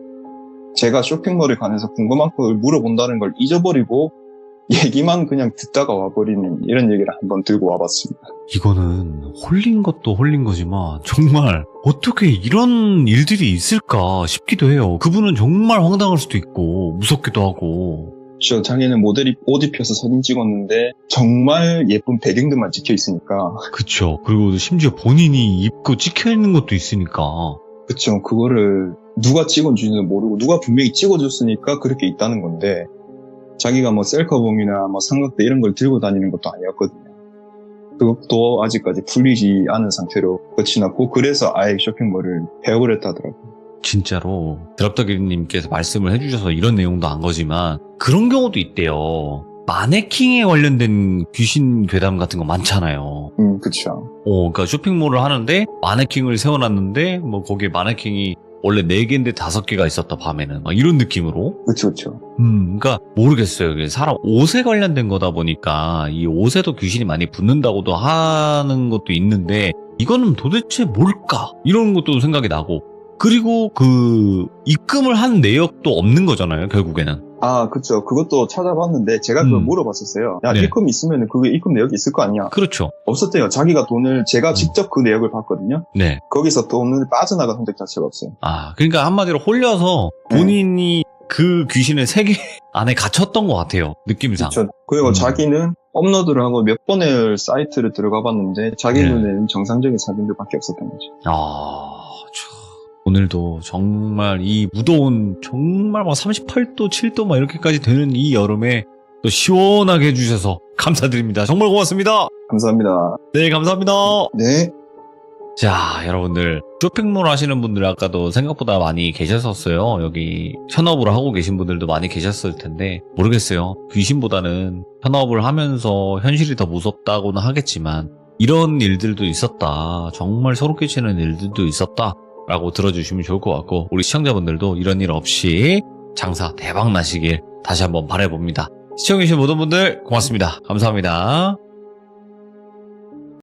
제가 쇼핑몰에 관해서 궁금한 걸 물어본다는 걸 잊어버리고 얘기만 그냥 듣다가 와버리는 이런 얘기를 한번 들고 와봤습니다. 이거는 홀린 것도 홀린 거지만 정말 어떻게 이런 일들이 있을까 싶기도 해요. 그분은 정말 황당할 수도 있고 무섭기도 하고. 자기는 모델이 옷 입혀서 사진 찍었는데 정말 예쁜 배경들만 찍혀 있으니까. 그쵸. 그리고 심지어 본인이 입고 찍혀 있는 것도 있으니까. 그쵸. 그거를 누가 찍어준지도 모르고 누가 분명히 찍어줬으니까 그렇게 있다는 건데 자기가 뭐 셀카봉이나 뭐 삼각대 이런 걸 들고 다니는 것도 아니었거든요. 그것도 아직까지 풀리지 않은 상태로 끝이 났고 그래서 아예 쇼핑몰을 폐업을 했다더라고요. 진짜로 드랍더기님께서 말씀을 해주셔서 이런 내용도 안 거지만 그런 경우도 있대요. 마네킹에 관련된 귀신 괴담 같은 거 많잖아요. 그쵸. 그러니까 쇼핑몰을 하는데 마네킹을 세워놨는데 뭐 거기에 마네킹이 원래 4개인데 5개가 있었다 밤에는 막 이런 느낌으로. 그쵸. 그러니까 모르겠어요. 이게 사람 옷에 관련된 거다 보니까 이 옷에도 귀신이 많이 붙는다고도 하는 것도 있는데 이거는 도대체 뭘까? 이런 것도 생각이 나고. 그리고 그 입금을 한 내역도 없는 거잖아요, 결국에는. 아, 그쵸. 그것도 찾아봤는데 제가 그걸 물어봤었어요. 야, 네. 입금 있으면 그게 입금 내역이 있을 거 아니야? 그렇죠. 없었대요. 자기가 돈을 제가 직접 그 내역을 봤거든요. 네. 거기서 돈을 빠져나간 흔적 자체가 없어요. 아, 그러니까 한마디로 홀려서 본인이 그 귀신의 세계 안에 갇혔던 것 같아요, 느낌상. 그쵸. 그리고 자기는 업로드를 하고 몇 번의 사이트를 들어가 봤는데 자기 네. 눈에는 정상적인 사진들밖에 없었던 거죠. 오늘도 정말 이 무더운 정말 막 38도, 7도 막 이렇게까지 되는 이 여름에 또 시원하게 해주셔서 감사드립니다. 정말 고맙습니다. 감사합니다. 네, 감사합니다. 네. 자, 여러분들 쇼핑몰 하시는 분들 아까도 생각보다 많이 계셨었어요. 여기 현업을 하고 계신 분들도 많이 계셨을 텐데 모르겠어요. 귀신보다는 현업을 하면서 현실이 더 무섭다고는 하겠지만 이런 일들도 있었다. 정말 소름 끼치는 일들도 있었다. 라고 들어주시면 좋을 것 같고 우리 시청자분들도 이런 일 없이 장사 대박 나시길 다시 한번 바라봅니다. 시청해주신 모든 분들 고맙습니다. 감사합니다.